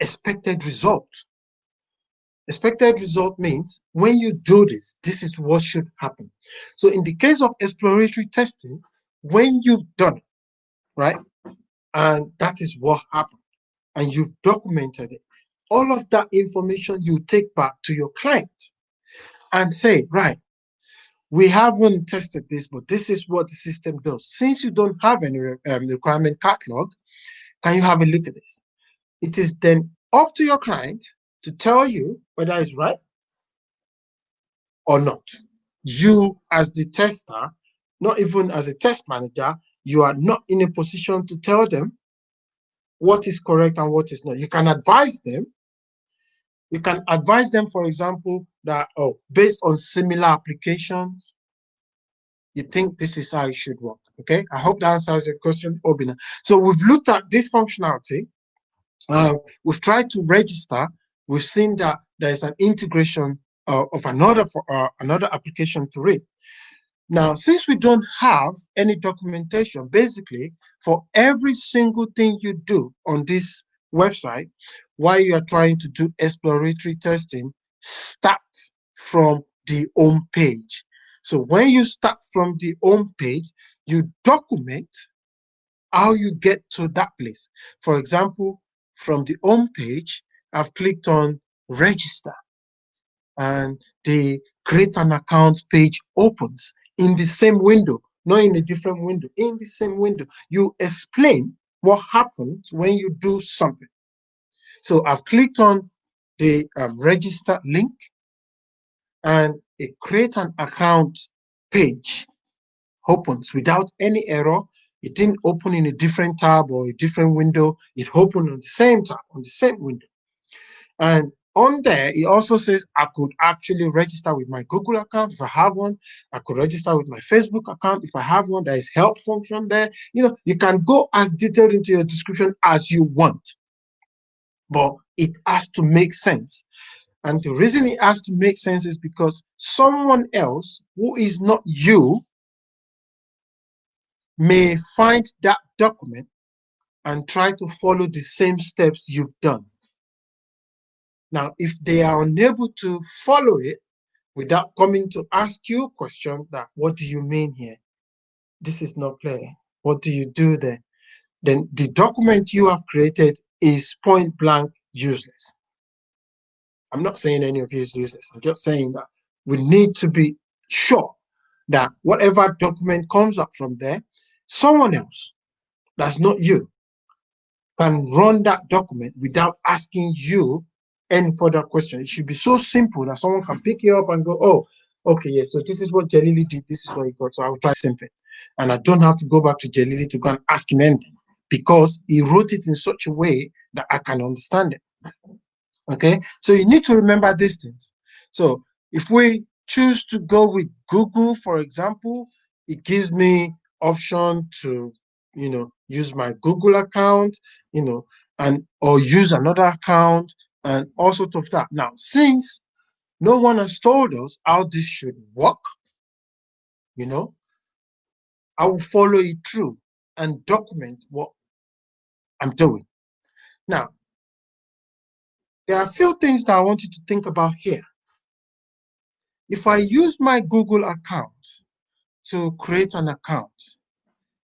expected result. Expected result means when you do this, this is what should happen. So in the case of exploratory testing, when you've done it, right, and that is what happened, and you've documented it, all of that information you take back to your client and say, right, we haven't tested this, but this is what the system does. Since you don't have any requirement catalog, can you have a look at this? It is then up to your client to tell you whether it's right or not. You, as the tester, not even as a test manager, you are not in a position to tell them what is correct and what is not. You can advise them. You can advise them, for example, that, oh, based on similar applications, you think this is how it should work. Okay, I hope that answers your question, Obina. So we've looked at this functionality. We've tried to register. We've seen that there is an integration of another application to it. Now, since we don't have any documentation, basically, for every single thing you do on this website, while you are trying to do exploratory testing, start from the home page. So when you start from the home page, you document how you get to that place. For example, from the home page, I've clicked on register and the create an account page opens in the same window, not in a different window, in the same window. You explain what happens when you do something. So I've clicked on the register link and a create an account page opens without any error. It didn't open in a different tab or a different window. It opened on the same tab, on the same window. And on there, it also says I could actually register with my Google account if I have one. I could register with my Facebook account if I have one. There is help function there. You know, you can go as detailed into your description as you want, but it has to make sense. And the reason it has to make sense is because someone else who is not you may find that document and try to follow the same steps you've done. Now, if they are unable to follow it without coming to ask you a question that, what do you mean here? This is not clear. What do you do there? Then the document you have created is point blank useless. I'm not saying any of you is useless. I'm just saying that we need to be sure that whatever document comes up from there, someone else that's not you can run that document without asking you any further question. It should be so simple that someone can pick it up and go, oh, okay, yeah, so this is what Jalili did, this is what he got, so I'll try the same thing. And I don't have to go back to Jalili to go and ask him anything because he wrote it in such a way that I can understand it. Okay, so you need to remember these things. So if we choose to go with Google, for example, it gives me option to, use my Google account, and or use another account and all sorts of that. Now, since no one has told us how this should work, I will follow it through and document what I'm doing. Now, there are a few things that I want you to think about here. If I use my Google account to create an account,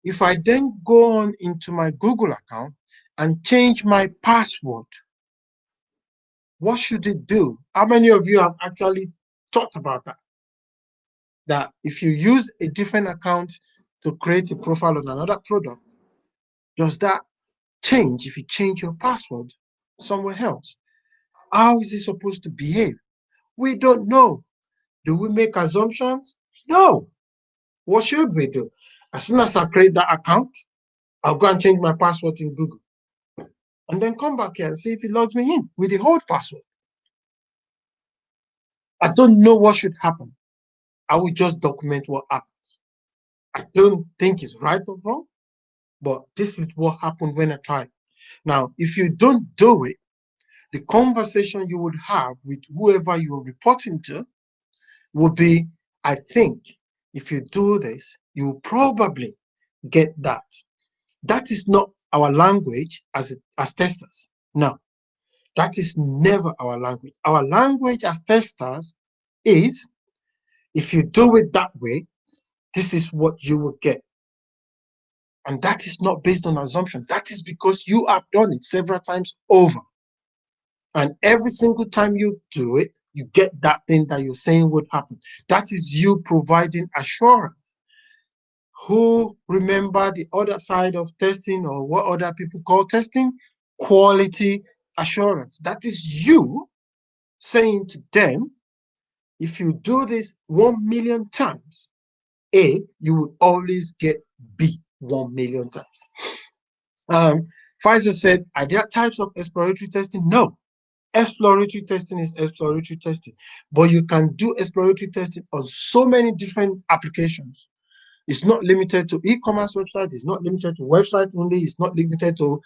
if I then go on into my Google account and change my password, what should it do? How many of you have actually thought about that? That if you use a different account to create a profile on another product, does that change if you change your password somewhere else? How is it supposed to behave? We don't know. Do we make assumptions? No. What should we do? As soon as I create that account, I'll go and change my password in Google and then come back here and see if it logs me in with the old password. I don't know what should happen. I will just document what happens. I don't think it's right or wrong, but this is what happened when I tried. Now, if you don't do it, the conversation you would have with whoever you're reporting to will be, I think if you do this, you will probably get that. That is not our language as testers. No, that is never our language. Our language as testers is, if you do it that way, this is what you will get. And that is not based on assumption. That is because you have done it several times over. And every single time you do it, you get that thing that you're saying would happen. That is you providing assurance. Who remember the other side of testing, or what other people call testing? Quality assurance. That is you saying to them, if you do this 1 million times, A, you will always get B 1 million times. Pfizer said, are there types of exploratory testing? No. Exploratory testing is exploratory testing, but you can do exploratory testing on so many different applications. It's not limited to e-commerce website. It's not limited to website only. It's not limited to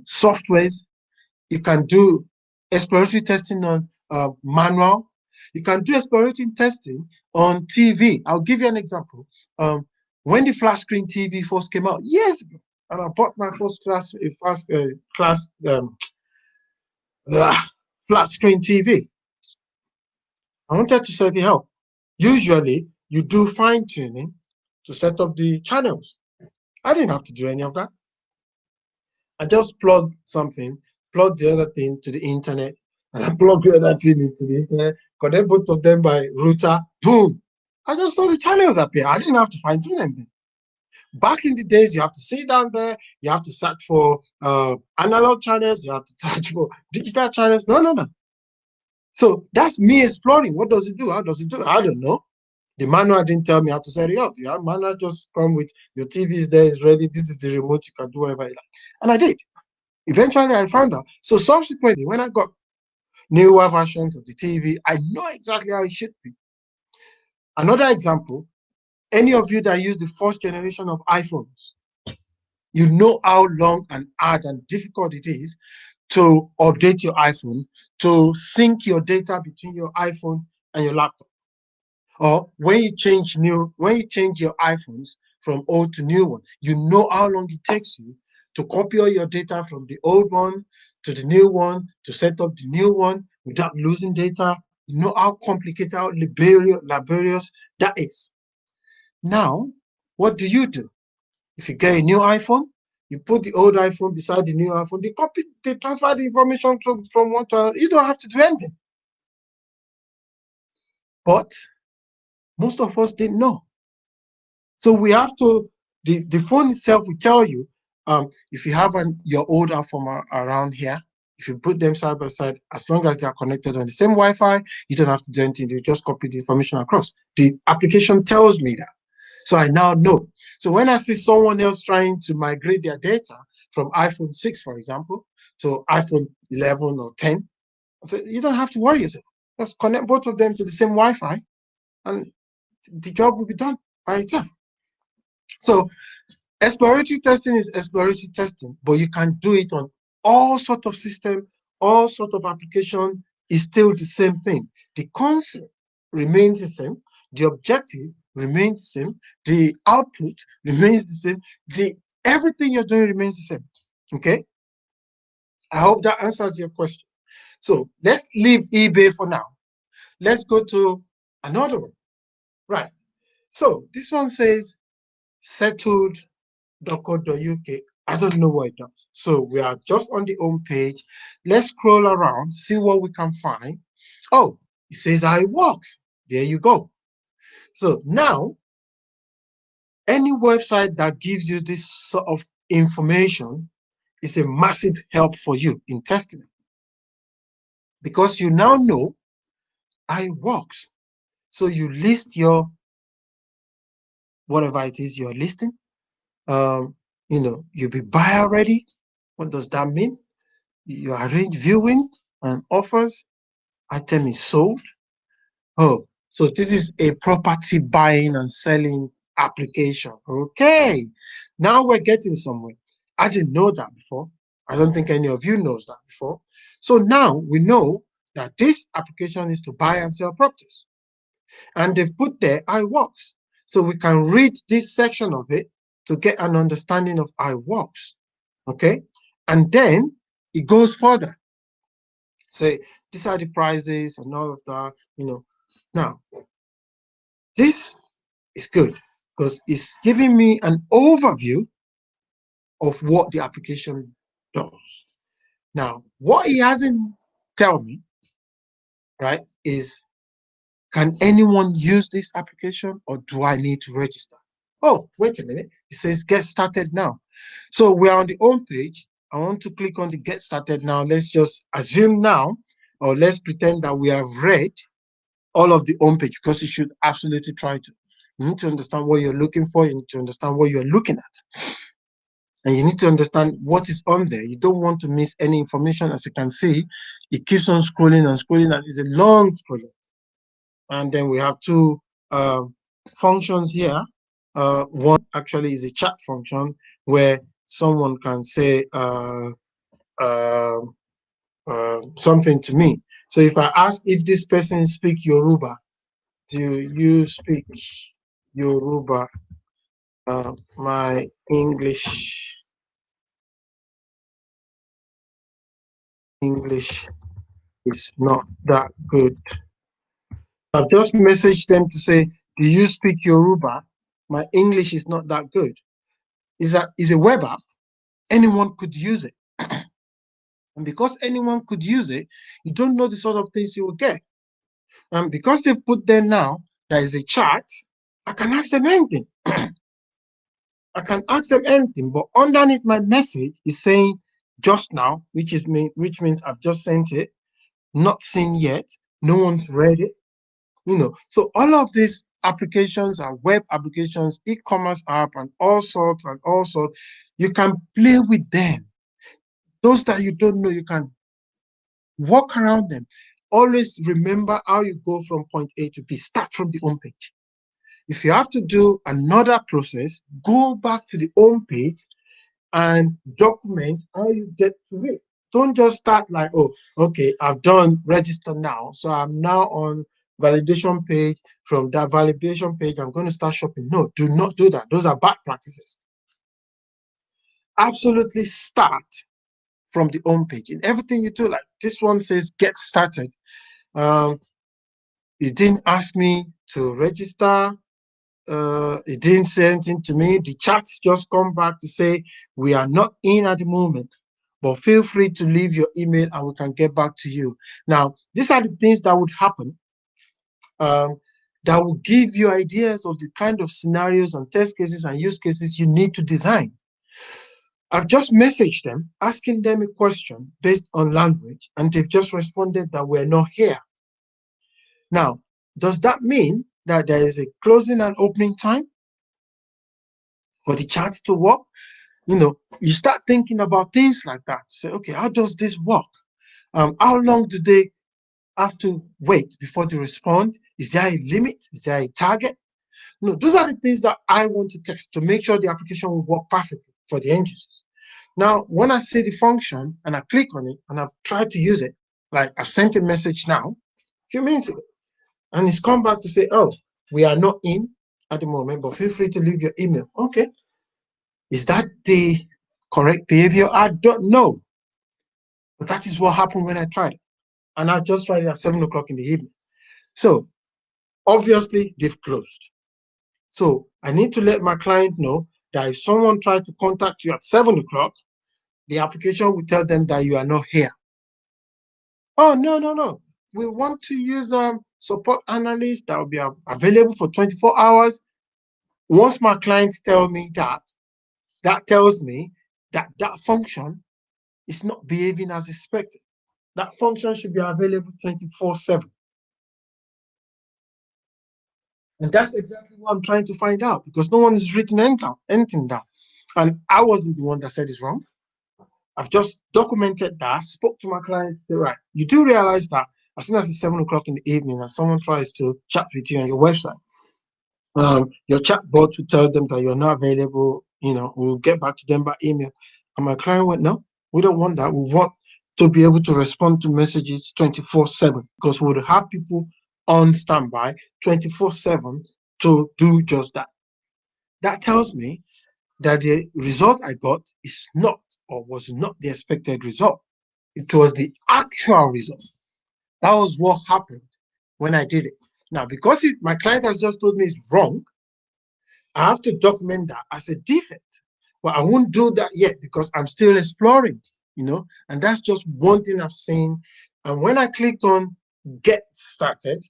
softwares. You can do exploratory testing on manual. You can do exploratory testing on TV. I'll give you an example. When the flat screen TV first came out years ago, and I bought my first flat screen TV. I wanted to set it up. Usually, you do fine tuning to set up the channels. I didn't have to do any of that. I just plugged something, plugged the other thing to the internet, and I plugged the other thing into the internet, connect both of them by router, boom. I just saw the channels appear. I didn't have to fine tune anything. Back in the days, you have to sit down there, you have to search for analog channels, you have to search for digital channels. No. So that's me exploring. What does it do? How does it do? I don't know. The manual didn't tell me how to set it up. The manual just come with your TV is there, it's ready. This is the remote. You can do whatever you like. And I did. Eventually, I found out. So subsequently, when I got newer versions of the TV, I know exactly how it should be. Another example, any of you that use the first generation of iPhones, you know how long and hard and difficult it is to update your iPhone, to sync your data between your iPhone and your laptop. Or when you change your iPhones from old to new one, you know how long it takes you to copy all your data from the old one to the new one, to set up the new one without losing data. You know how complicated, how laborious that is. Now, what do? If you get a new iPhone, you put the old iPhone beside the new iPhone, they transfer the information from one to another. You don't have to do anything. But most of us didn't know. So we have to, the phone itself will tell you, if you have your old iPhone around here, if you put them side by side, as long as they are connected on the same Wi-Fi, you don't have to do anything. You just copy the information across. The application tells me that. So I now know. So when I see someone else trying to migrate their data from iPhone 6, for example, to iPhone 11 or 10, I say, you don't have to worry yourself. Just connect both of them to the same Wi-Fi and the job will be done by itself. So exploratory testing is exploratory testing, but you can do it on all sort of system, all sort of application. Is still the same thing. The concept remains the same. The objective remains the same. The output remains the same. Everything you're doing remains the same. Okay. I hope that answers your question. So let's leave eBay for now. Let's go to another one. Right. So this one says settled.co.uk. I don't know what it does. So we are just on the home page. Let's scroll around, see what we can find. Oh, it says how it works. There you go. So now, any website that gives you this sort of information is a massive help for you in testing it, because you now know how it works. So you list your whatever it is you're listing. You'll be buyer ready. What does that mean? You arrange viewing and offers. Item is sold. Oh, so this is a property buying and selling application. Okay, now we're getting somewhere. I didn't know that before. I don't think any of you knows that before. So now we know that this application is to buy and sell properties, and they've put there how it works. So we can read this section of it to get an understanding of how it works. Okay, and then it goes further. Say these are the prices and all of that. Now this is good because it's giving me an overview of what the application does. Now, what he hasn't tell me, right, is can anyone use this application or do I need to register? Oh, wait a minute. It says get started now. So we are on the home page. I want to click on the get started now. Let's just assume now, or let's pretend that we have read all of the home page, because you should absolutely try to. You need to understand what you're looking for. You need to understand what you're looking at. And you need to understand what is on there. You don't want to miss any information. As you can see, it keeps on scrolling and scrolling, and it's a long scrolling. And then we have two functions here. One actually is a chat function where someone can say something to me. So if I ask if this person speak Yoruba, do you speak Yoruba? My English is not that good. I've just messaged them to say, do you speak Yoruba? My English is not that good. Is a web app. Anyone could use it. And because anyone could use it, you don't know the sort of things you will get. And because they've put there now, there is a chat, I can ask them anything. I can ask them anything, but underneath my message is saying just now, which means I've just sent it, not seen yet, no one's read it. So all of these applications are web applications, e-commerce app, and all sorts, you can play with them. Those that you don't know, you can walk around them. Always remember how you go from point A to B. Start from the home page. If you have to do another process, go back to the home page and document how you get to it. Don't just start like, oh, okay, I've done register now, so I'm now on validation page. From that validation page, I'm going to start shopping. No, do not do that. Those are bad practices. Absolutely start from the home page. In everything you do, like this one says, get started. It didn't ask me to register. It didn't say anything to me. The chats just come back to say, we are not in at the moment, but feel free to leave your email and we can get back to you. Now, these are the things that would happen that will give you ideas of the kind of scenarios and test cases and use cases you need to design. I've just messaged them, asking them a question based on language, and they've just responded that we're not here. Now, does that mean that there is a closing and opening time for the chat to work? You start thinking about things like that. Say, okay, how does this work? How long do they have to wait before they respond? Is there a limit? Is there a target? No, those are the things that I want to test to make sure the application will work perfectly for the end users. Now, when I see the function and I click on it and I've tried to use it, like I've sent a message now, a few minutes ago, and it's come back to say, oh, we are not in at the moment, but feel free to leave your email. Okay. Is that the correct behavior? I don't know. But that is what happened when I tried it. And I just tried it at 7 o'clock in the evening. So obviously they've closed. So I need to let my client know that if someone tried to contact you at 7 o'clock, the application will tell them that you are not here. Oh, no. We want to use support analyst that will be available for 24 hours. Once my clients tell me that, that tells me that that function is not behaving as expected. That function should be available 24/7. And that's exactly what I'm trying to find out, because no one has written anything down. And I wasn't the one that said it's wrong. I've just documented that, spoke to my client, said, right, you do realize that as soon as it's 7 o'clock in the evening and someone tries to chat with you on your website, your chat bot will tell them that you're not available, we'll get back to them by email. And my client went, no, we don't want that. We want to be able to respond to messages 24/7, because we would have people on standby 24/7 to do just that. That tells me that the result I got is not, or was not, the expected result. It was the actual result. That was what happened when I did it. Now, because my client has just told me it's wrong, I have to document that as a defect. But I won't do that yet because I'm still exploring, and that's just one thing I've seen. And when I clicked on get started,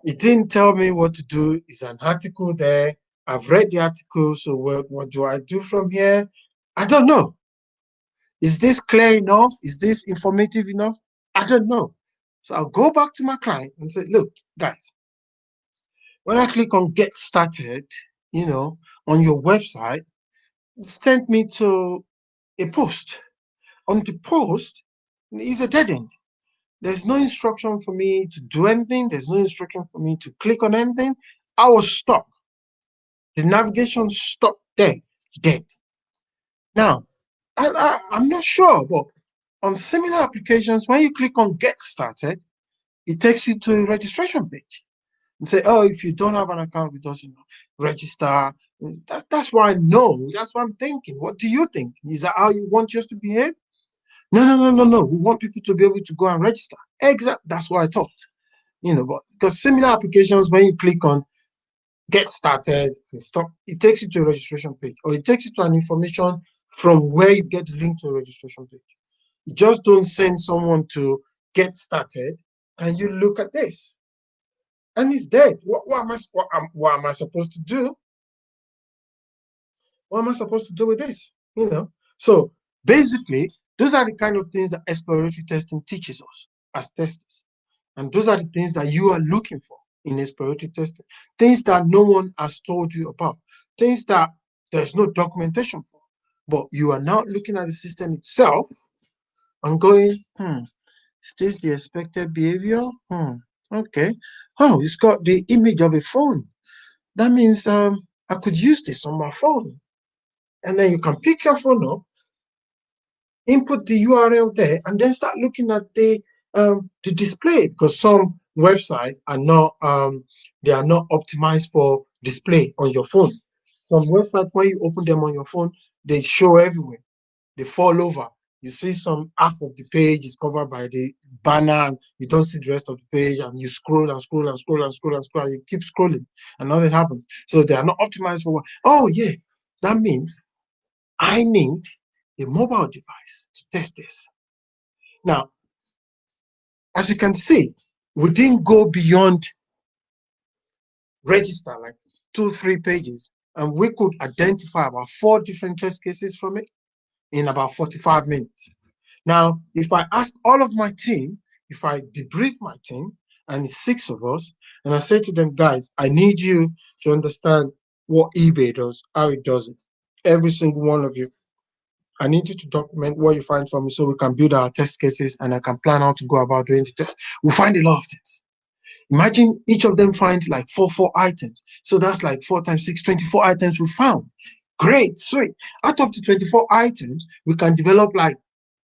it didn't tell me what to do. It's an article there. I've read the article, so what do I do from here? I don't know. Is this clear enough? Is this informative enough? I don't know. So I'll go back to my client and say, look, guys, when I click on get started, on your website, it sent me to a post. On the post is a dead end. There's no instruction for me to do anything. There's no instruction for me to click on anything. I was stuck. The navigation stopped there, dead. Now, I'm not sure, but on similar applications, when you click on get started, it takes you to a registration page and say, oh, if you don't have an account with us, register. That's why I know. That's what I'm thinking. What do you think? Is that how you want us to behave? No. We want people to be able to go and register. Exactly. That's what I thought. But because similar applications, when you click on get started and stop, it takes you to a registration page, or it takes you to an information from where you get the link to a registration page. You just don't send someone to get started and you look at this and it's dead. What am I supposed to do? What am I supposed to do with this? So basically, those are the kind of things that exploratory testing teaches us as testers. And those are the things that you are looking for in exploratory testing. Things that no one has told you about. Things that there's no documentation for. But you are now looking at the system itself and going, is this the expected behavior? Okay. Oh, it's got the image of a phone. That means I could use this on my phone. And then you can pick your phone up, input the URL there, and then start looking at the display, because some websites are not they are not optimized for display on your phone. Some websites, when you open them on your phone, they show everywhere. They fall over. You see some half of the page is covered by the banner, and you don't see the rest of the page, and you scroll and scroll and scroll and scroll and scroll, and you keep scrolling, and nothing happens. So they are not optimized for what? Oh yeah, that means I need a mobile device to test this. Now, as you can see, we didn't go beyond register like 2-3 pages, and we could identify about 4 different test cases from it in about 45 minutes. Now, if I ask all of my team, if I debrief my team, and it's 6 of us, and I say to them, guys, I need you to understand what eBay does, how it does it. Every single one of you, I need you to document what you find for me so we can build our test cases and I can plan how to go about doing the test. We'll find a lot of things. Imagine each of them find like four items. So that's like 4 times 6, 24 items we found. Great, sweet. Out of the 24 items, we can develop like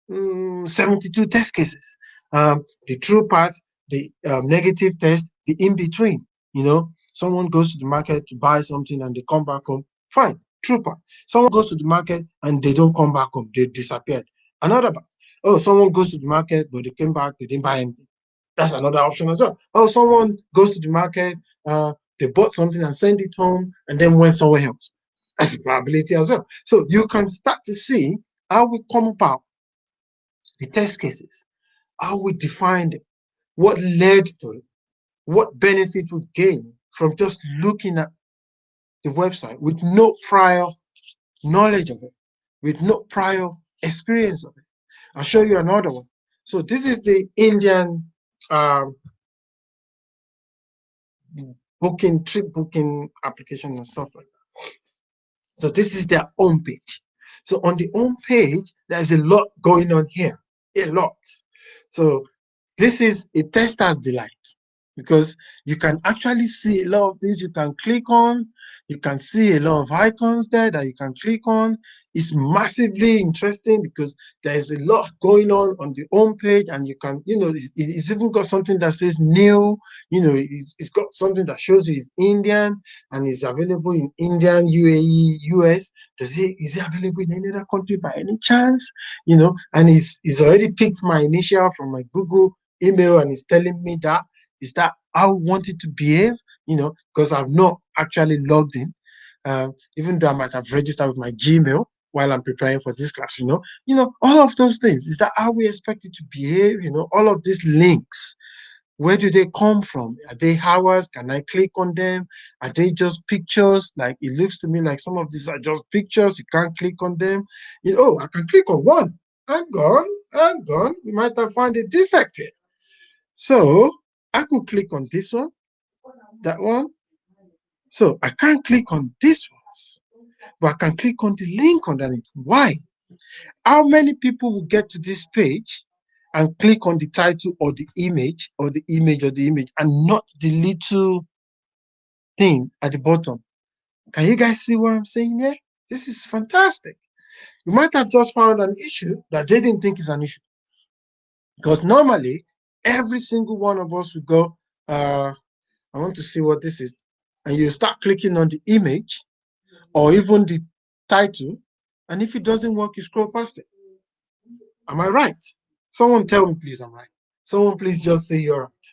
72 test cases. The true part, the negative test, the in between. Someone goes to the market to buy something and they come back home. Fine, true part. Someone goes to the market and they don't come back home. They disappeared. Another part. Oh, someone goes to the market, but they came back, they didn't buy anything. That's another option as well. Oh, someone goes to the market, they bought something and sent it home and then went somewhere else. That's a probability as well. So you can start to see how we come about the test cases, how we defined it, what led to it, what benefit we've gained from just looking at the website with no prior knowledge of it, with no prior experience of it. I'll show you another one. So this is the Indian trip booking application and stuff like that. So this is their home page. So on the home page, there's a lot going on here, a lot. So this is a tester's delight because you can actually see a lot of things you can click on. You can see a lot of icons there that you can click on. It's massively interesting because there's a lot going on the home page, and you can, it's even got something that says new, it's got something that shows you it's Indian and it's available in Indian, UAE, US. Is it available in any other country by any chance? And it's already picked my initial from my Google email and it's telling me that is that I want it to behave, because I've not actually logged in, even though I might have registered with my Gmail while I'm preparing for this class, all of those things. Is that how we expect it to behave? All of these links, where do they come from? Are they hours? Can I click on them? Are they just pictures? Like, it looks to me like some of these are just pictures. You can't click on them. I can click on one. Hang on. We might have found a defect here. So I could click on this one, that one. So I can't click on this one, but I can click on the link underneath. Why? How many people will get to this page and click on the title or the image and not the little thing at the bottom? Can you guys see what I'm saying here? This is fantastic. You might have just found an issue that they didn't think is an issue. Because normally, every single one of us would go, I want to see what this is. And you start clicking on the image or even the title. And if it doesn't work, you scroll past it. Am I right? Someone tell me, please, I'm right. Someone please just say you're right.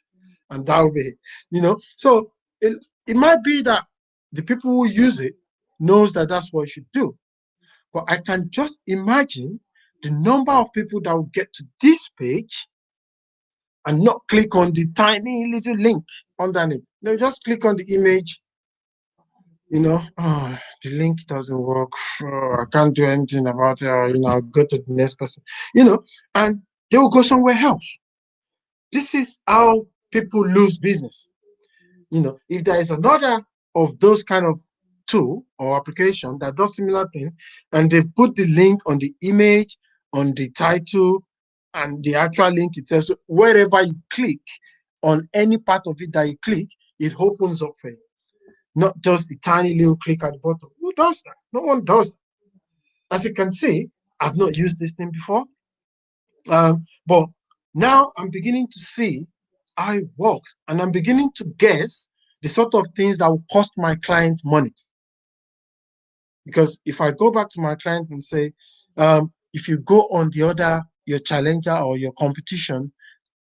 And that'll be it. So it might be that the people who use it knows that that's what you should do. But I can just imagine the number of people that will get to this page and not click on the tiny little link underneath. They'll just click on the image, the link doesn't work. I can't do anything about it. I'll go to the next person, and they will go somewhere else. This is how people lose business. If there is another of those kind of tool or application that does similar thing, and they've put the link on the image, on the title, and the actual link itself, so wherever you click on any part of it that you click, it opens up for you. Not just a tiny little click at the bottom. Who does that? No one does that. As you can see, I've not used this thing before, but now I'm beginning to see how it works. And I'm beginning to guess the sort of things that will cost my client money. Because if I go back to my client and say, if you go on your challenger or your competition,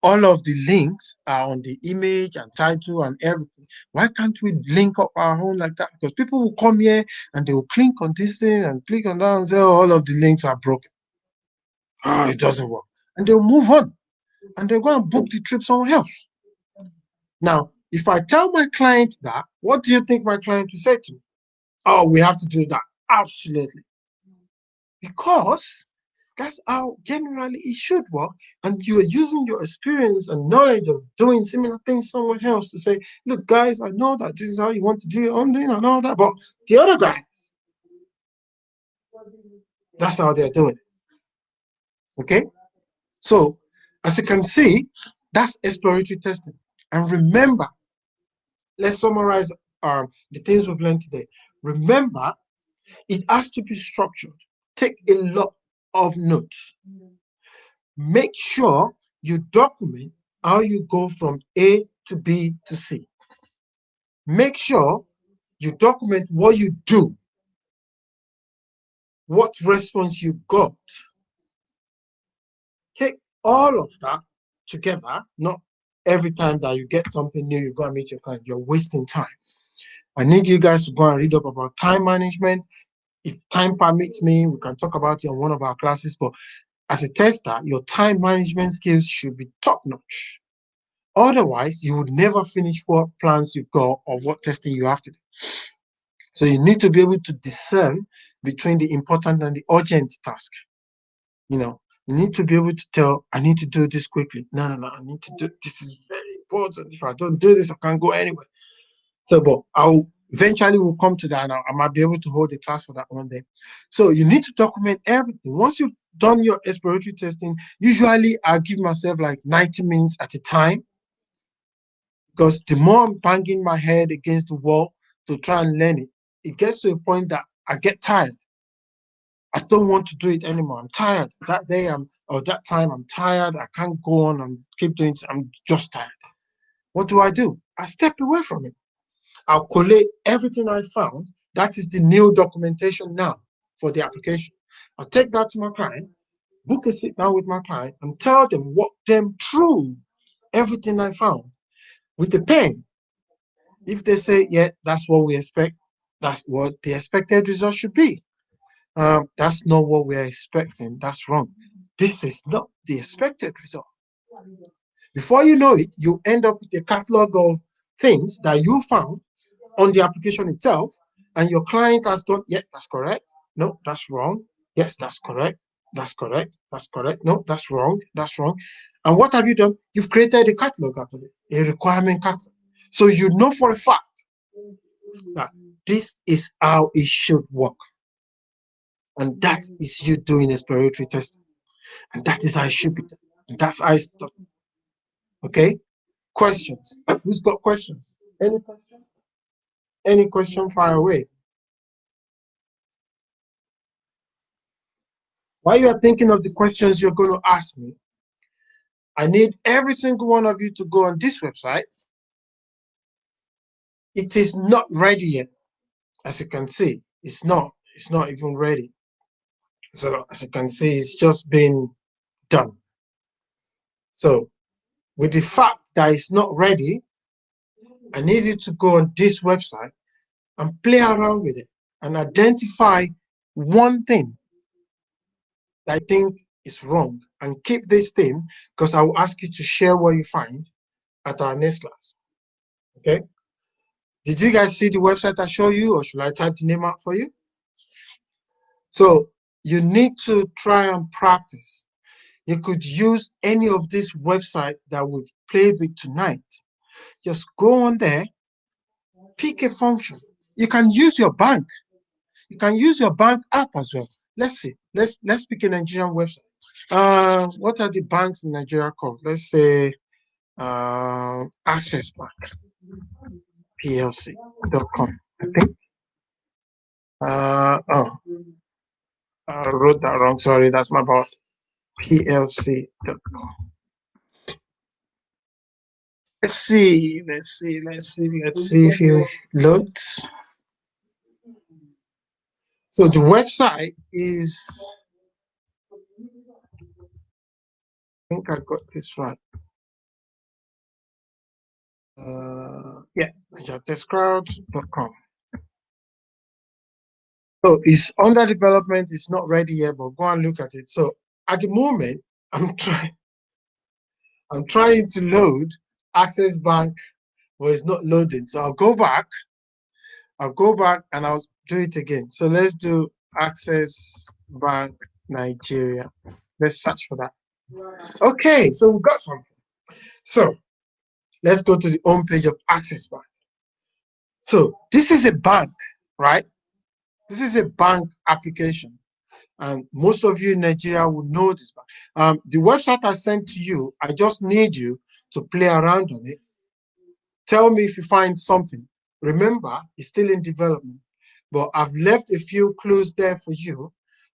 all of the links are on the image and title and everything. Why can't we link up our own like that? Because people will come here and they will click on this thing and click on that and say, oh, all of the links are broken. It doesn't work. And they'll move on and they'll go and book the trip somewhere else. Now, if I tell my client that, what do you think my client will say to me? Oh, we have to do that. Absolutely. Because that's how generally it should work. And you are using your experience and knowledge of doing similar things somewhere else to say, look, guys, I know that this is how you want to do your own thing and all that. But the other guys, that's how they're doing it. Okay? So, as you can see, that's exploratory testing. And remember, let's summarize the things we've learned today. Remember, it has to be structured. Take a lot of notes. Make sure you document how you go from A to B to C. Make sure you document what you do, what response you got. Take all of that together, not every time that you get something new, you go and meet your client. You're wasting time. I need you guys to go and read up about time management. If time permits me, we can talk about it in one of our classes, but as a tester, your time management skills should be top-notch. Otherwise, you would never finish what plans you've got or what testing you have to do. So you need to be able to discern between the important and the urgent task. You need to be able to tell, I need to do this quickly. No, I need to do this is very important. If I don't do this, I can't go anywhere. So, but I'll eventually will come to that, and I might be able to hold a class for that one day. So you need to document everything. Once you've done your exploratory testing, usually I give myself like 90 minutes at a time, because the more I'm banging my head against the wall to try and learn it, it gets to a point that I get tired. I don't want to do it anymore. I'm tired. That day or that time I'm tired. I can't go on and keep doing it. I'm just tired. What do? I step away from it. I'll collate everything I found. That is the new documentation now for the application. I'll take that to my client, book a sit down with my client, and tell them, walk them through everything I found with a pen. If they say, yeah, that's what we expect, that's what the expected result should be. That's not what we're expecting. That's wrong. This is not the expected result. Before you know it, you end up with a catalog of things that you found on the application itself, and your client has done, yeah, that's correct. No, that's wrong. Yes, that's correct. That's correct. That's correct. No, that's wrong. That's wrong. And what have you done? You've created a catalog out of it, a requirement catalog. So you know for a fact that this is how it should work. And that is you doing exploratory testing. And that is how it should be done. And that's how it's done. Okay? Questions? Who's got questions? Any question? Any question far away? While you are thinking of the questions you're going to ask me, I need every single one of you to go on this website. It is not ready yet. As you can see, it's not even ready. So as you can see, it's just been done. So with the fact that it's not ready, I need you to go on this website and play around with it and identify one thing that I think is wrong, and keep this thing, because I will ask you to share what you find at our next class. Okay? Did you guys see the website I showed you, or should I type the name out for you? So you need to try and practice. You could use any of this website that we've played with tonight. Just go on there, pick a function. You can use your bank. You can use your bank app as well. Let's see. Let's pick a Nigerian website. What are the banks in Nigeria called? Let's say Access Bank plc.com. I think. Oh, I wrote that wrong. Sorry, that's my bad. plc.com. Let's see if you load. So the website is, I think I got this right. Yeah, testcrowd.com. So it's under development, it's not ready yet, but go and look at it. So at the moment, I'm trying to load Access Bank, but it's not loading. So I'll go back and I'll do it again. So let's do Access Bank Nigeria. Let's search for that. Okay, so we've got something. So let's go to the home page of Access Bank. So this is a bank, right? This is a bank application. And most of you in Nigeria will know this bank. The website I sent to you, I just need you to play around on it. Tell me if you find something. Remember, it's still in development, but I've left a few clues there for you,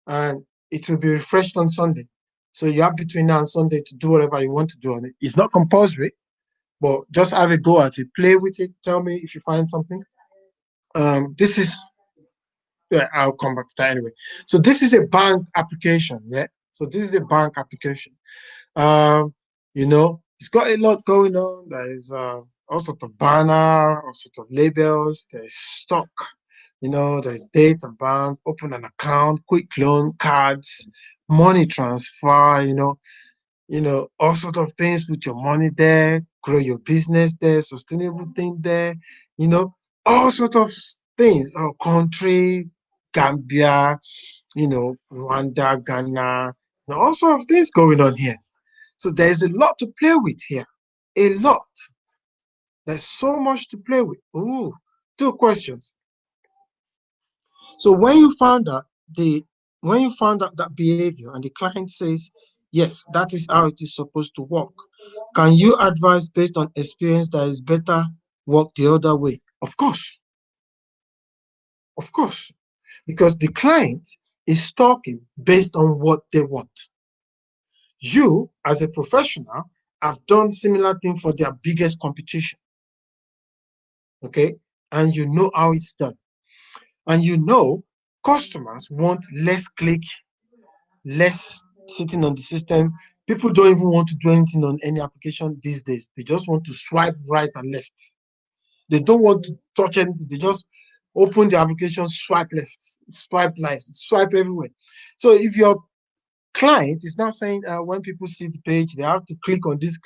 and it will be refreshed on Sunday. So you have between now and Sunday to do whatever you want to do on it. It's not compulsory, but just have a go at it. Play with it. Tell me if you find something. This is, yeah, I'll come back to that anyway. So this is a bank application, yeah. So this is a bank application. Um, it's got a lot going on. There is all sort of banner, all sort of labels. There's stock, there's date and bank, open an account, quick loan, cards, money transfer, all sort of things. Put your money there, grow your business there, sustainable thing there, all sort of things. Our country, Gambia, Rwanda, Ghana, all sort of things going on here. So there's a lot to play with here. A lot. There's so much to play with. Ooh, two questions. So when you found out that behavior and the client says, yes, that is how it is supposed to work, can you advise based on experience that is better work the other way? Of course, because the client is talking based on what they want. You, as a professional, have done similar thing for their biggest competition. Okay, and you know how it's done, and customers want less click, less sitting on the system. People don't even want to do anything on any application these days. They just want to swipe right and left. They don't want to touch anything. They just open the application, swipe left, swipe right, swipe everywhere. So if your client is now saying, when people see the page, they have to click on this,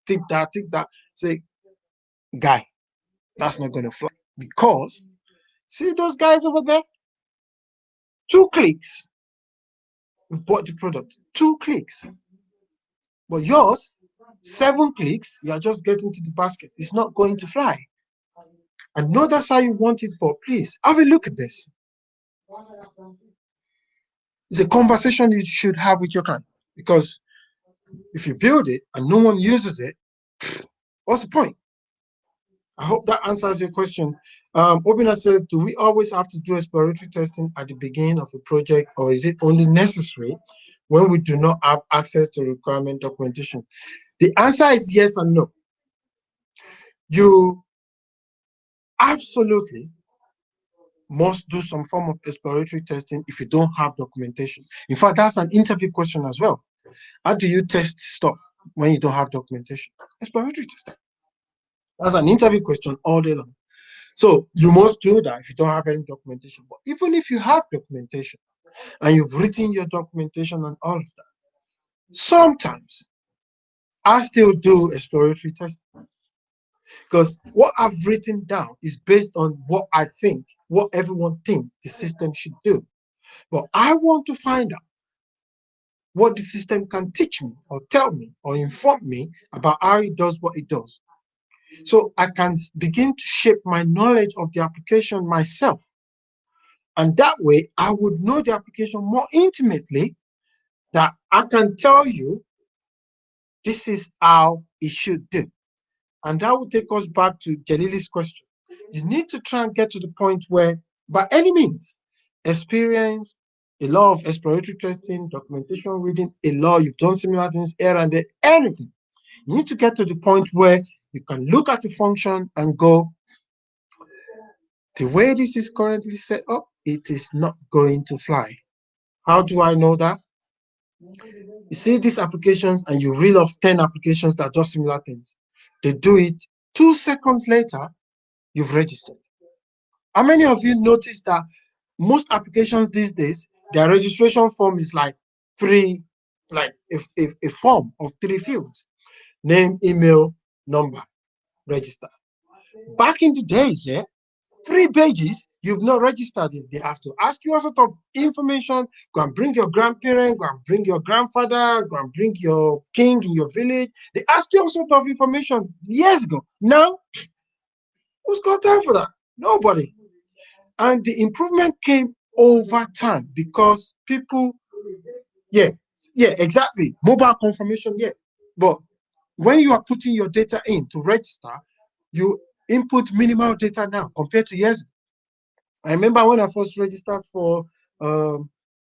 tick that, say, guy, that's not going to fly, because see those guys over there? 2 clicks, we bought the product. 2 clicks. But yours, 7 clicks, you are just getting to the basket. It's not going to fly. I know that's how you want it, but please have a look at this. It's a conversation you should have with your client, because if you build it and no one uses it, what's the point? I hope that answers your question. Obina says, do we always have to do exploratory testing at the beginning of a project, or is it only necessary when we do not have access to requirement documentation? The answer is yes and no. You absolutely must do some form of exploratory testing if you don't have documentation. In fact, that's an interview question as well. How do you test stuff when you don't have documentation? Exploratory testing. That's an interview question all day long. So you must do that if you don't have any documentation. But even if you have documentation and you've written your documentation and all of that, sometimes I still do exploratory testing, because what I've written down is based on what I think, what everyone thinks the system should do. But I want to find out what the system can teach me or tell me or inform me about how it does what it does. So I can begin to shape my knowledge of the application myself. And that way, I would know the application more intimately, that I can tell you this is how it should do. And that will take us back to Jalili's question. You need to try and get to the point where, by any means, experience, a lot of exploratory testing, documentation reading, you've done similar things here and there, anything. You need to get to the point where You can look at the function and go, the way this is currently set up, it is not going to fly. How do I know that? You see these applications and you reel off 10 applications that do similar things. They do it 2 seconds later, you've registered. How many of you notice that most applications these days, their registration form is like a form of 3 fields: name, email, number, register. Back in the days, 3 pages, you've not registered it. They have to ask you all sort of information. Go and bring your grandparent, go and bring your grandfather, go and bring your king in your village. They ask you all sort of information years ago. Now, who's got time for that? Nobody. And the improvement came over time because people, exactly. Mobile confirmation, But when you are putting your data in to register, you input minimal data now compared to years ago. I remember when I first registered for, what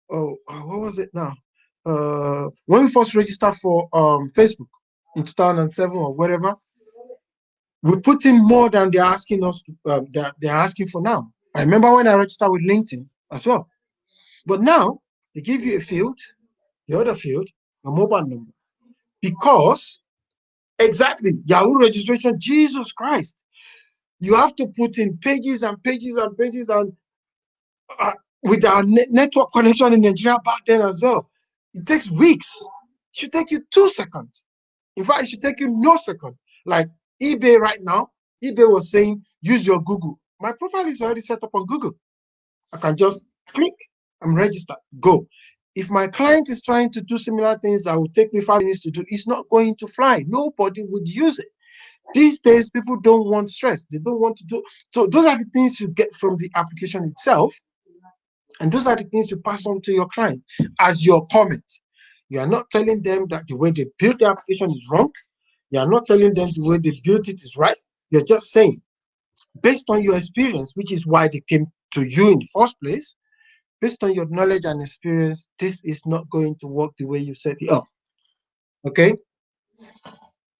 was it now? When we first registered for Facebook in 2007 or whatever, we put in more than they're asking us, they're asking for now. I remember when I registered with LinkedIn as well. But now they give you a field, the other field, a mobile number. Because exactly, Yahoo registration, Jesus Christ. You have to put in pages and pages and pages, and with our network connection in Nigeria back then as well, it takes weeks. It should take you 2 seconds. In fact, it should take you no second. Like eBay right now, eBay was saying, use your Google. My profile is already set up on Google. I can just click, I'm registered, go. If my client is trying to do similar things that will take me 5 minutes to do, it's not going to fly. Nobody would use it. These days, people don't want stress. They don't want to do. So those are the things you get from the application itself. And those are the things you pass on to your client as your comment. You are not telling them that the way they built the application is wrong. You are not telling them the way they built it is right. You're just saying, based on your experience, which is why they came to you in the first place, based on your knowledge and experience, this is not going to work the way you set it up. Okay?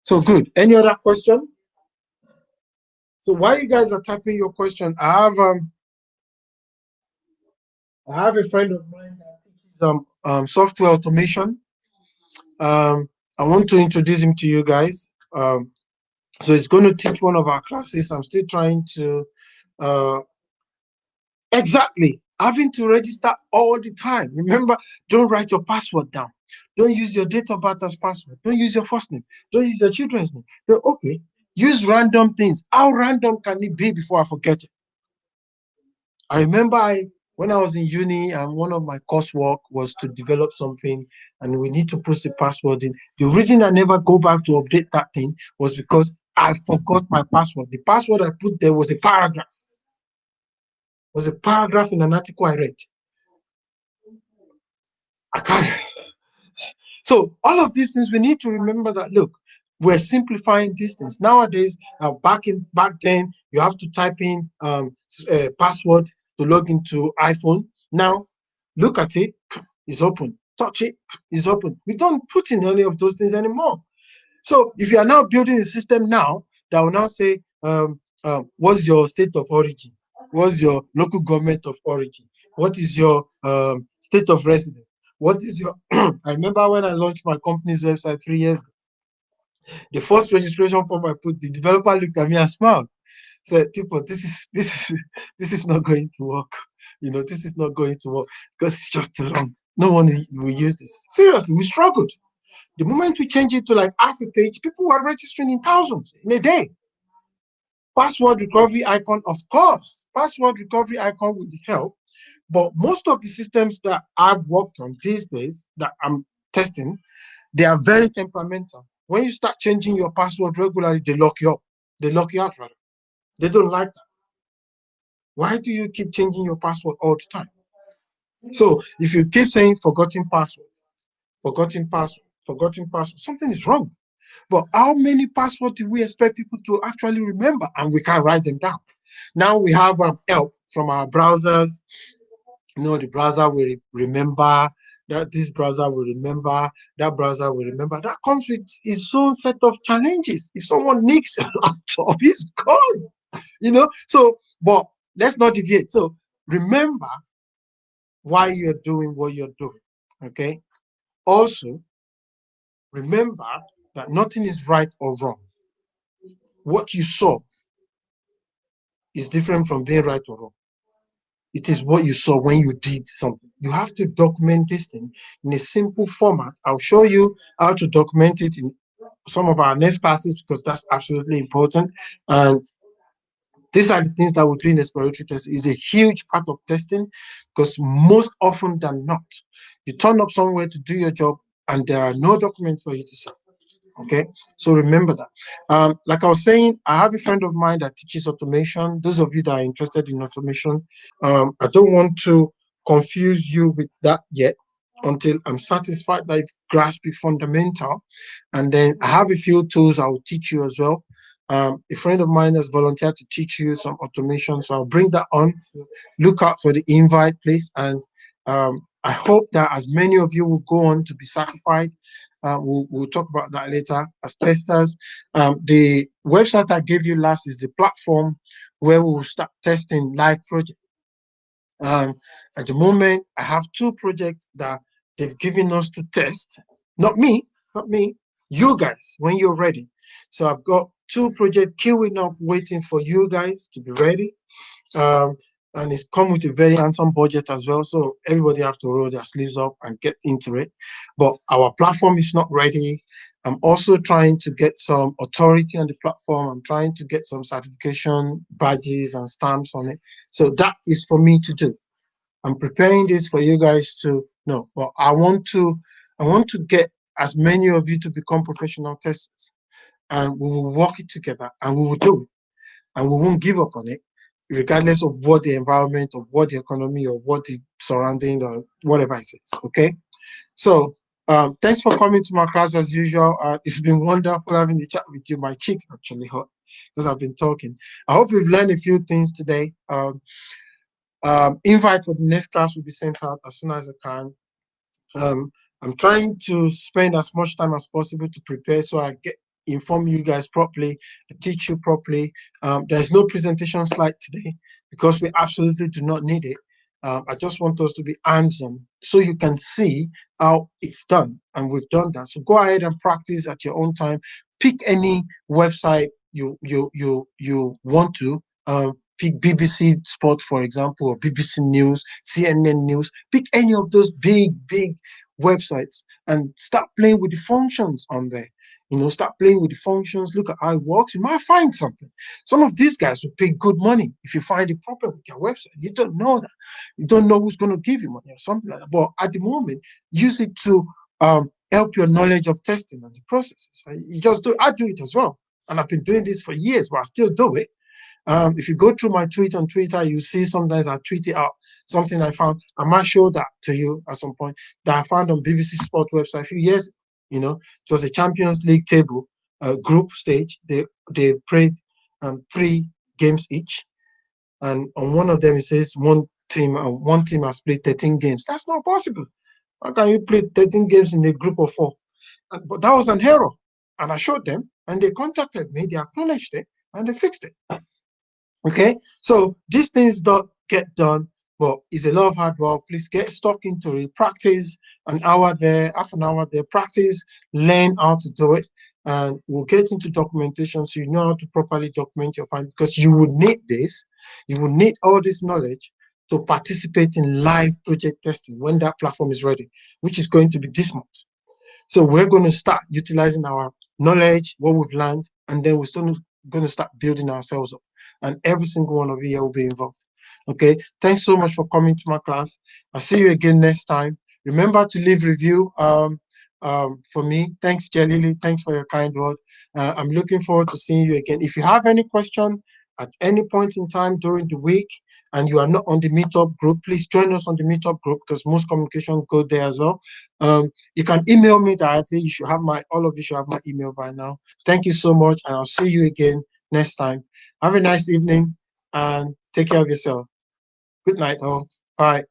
So good. Any other question? So while you guys are typing your question, I have a friend of mine that teaches software automation. I want to introduce him to you guys. So he's going to teach one of our classes. I'm still trying to exactly having to register all the time. Remember, don't write your password down. Don't use your date of birth as password. Don't use your first name. Don't use your children's name. Okay, use random things. How random can it be before I forget it? I remember when I was in uni, and one of my coursework was to develop something, and we need to put the password in. The reason I never go back to update that thing was because I forgot my password. The password I put there was a paragraph. Was a paragraph in an article I read. I can't. So all of these things, we need to remember that, look, we're simplifying these things. Nowadays, back then, you have to type in password to log into iPhone. Now, look at it, it's open. Touch it, it's open. We don't put in any of those things anymore. So if you are now building a system now that will now say, what's your state of origin? What's your local government of origin? What is your state of residence? What is your I remember when I launched my company's website 3 years ago, the first registration form I put, the developer looked at me and smiled. Said, Tipo, this is not going to work. This is not going to work because it's just too long. No one will use this. Seriously, we struggled. The moment we change it to like half a page, people were registering in thousands in a day. Password recovery icon, of course. Password recovery icon will help. But most of the systems that I've worked on these days that I'm testing, they are very temperamental. When you start changing your password regularly, they lock you up. They lock you out, rather. They don't like that. Why do you keep changing your password all the time? So if you keep saying forgotten password, something is wrong. But how many passwords do we expect people to actually remember? And we can't write them down. Now we have help from our browsers. The browser will remember, that this browser will remember, that browser will remember. That comes with its own set of challenges. If someone nicks your laptop, it's gone. So, but let's not deviate. So remember why you're doing what you're doing. Okay. Also, remember that nothing is right or wrong. What you saw is different from being right or wrong. It is what you saw when you did something. You have to document this thing in a simple format. I'll show you how to document it in some of our next classes because that's absolutely important. And these are the things that we do in exploratory testing. Is a huge part of testing because most often than not, you turn up somewhere to do your job and there are no documents for you to see. Okay, so remember that. Like I was saying, I have a friend of mine that teaches automation. Those of you that are interested in automation, I don't want to confuse you with that yet until I'm satisfied that I've grasped the fundamental. And then I have a few tools I will teach you as well. A friend of mine has volunteered to teach you some automation, so I'll bring that on. Look out for the invite, please. And I hope that as many of you will go on to be certified. We'll talk about that later as testers. The website I gave you last is the platform where we will start testing live projects. Um, at the moment, I have two projects that they've given us to test. Not me, you guys, when you're ready. So I've got two projects queuing up, waiting for you guys to be ready. Um, and it's come with a very handsome budget as well. So everybody have to roll their sleeves up and get into it. But our platform is not ready. I'm also trying to get some authority on the platform. I'm trying to get some certification badges and stamps on it. So that is for me to do. I'm preparing this for you guys to know. But I want to get as many of you to become professional testers, and we will work it together, and we will do it, and we won't give up on it, regardless of what the environment or what the economy or what the surrounding or whatever it is. Okay. So thanks for coming to my class as usual. It's been wonderful having the chat with you. My cheeks actually hot because I've been talking. I hope we've learned a few things today. Invite for the next class will be sent out as soon as I can. I'm trying to spend as much time as possible to prepare so I get inform you guys properly, teach you properly. There's no presentation slide today because we absolutely do not need it. I just want us to be hands-on so you can see how it's done, and we've done that. So go ahead and practice at your own time. Pick any website you want to. Pick BBC Sport, for example, or BBC News, CNN News. Pick any of those big websites and start playing with the functions on there. Start playing with the functions, look at how it works. You might find something. Some of these guys will pay good money if you find a problem with their website. You don't know that. You don't know who's going to give you money or something like that. But at the moment, use it to help your knowledge of testing and the processes. You just do. I do it as well, and I've been doing this for years, but I still do it. If you go through my tweet on Twitter, you see sometimes I tweet it out something I found. I might show that to you at some point that I found on BBC Sport website a few years. It was a Champions League table, group stage. They played 3 games each, and on one of them it says one team has played 13 games. That's not possible. How can you play 13 games in a group of 4? But that was an error, and I showed them, and they contacted me. They acknowledged it, and they fixed it. Okay, so these things don't get done, but it's a lot of hard work. Please get stuck into it. Practice an hour there, half an hour there. Practice, learn how to do it, and we'll get into documentation so you know how to properly document your findings because you would need this. You will need all this knowledge to participate in live project testing when that platform is ready, which is going to be this month. So we're going to start utilizing our knowledge, what we've learned, and then we're still going to start building ourselves up. And every single one of you will be involved. Okay. Thanks so much for coming to my class. I'll see you again next time. Remember to leave review for me. Thanks, Jalili. Thanks for your kind word. I'm looking forward to seeing you again. If you have any question at any point in time during the week and you are not on the meetup group, please join us on the meetup group because most communication go there as well. You can email me directly. All of you should have my email by now. Thank you so much, and I'll see you again next time. Have a nice evening and take care of yourself. Good night, all. Bye.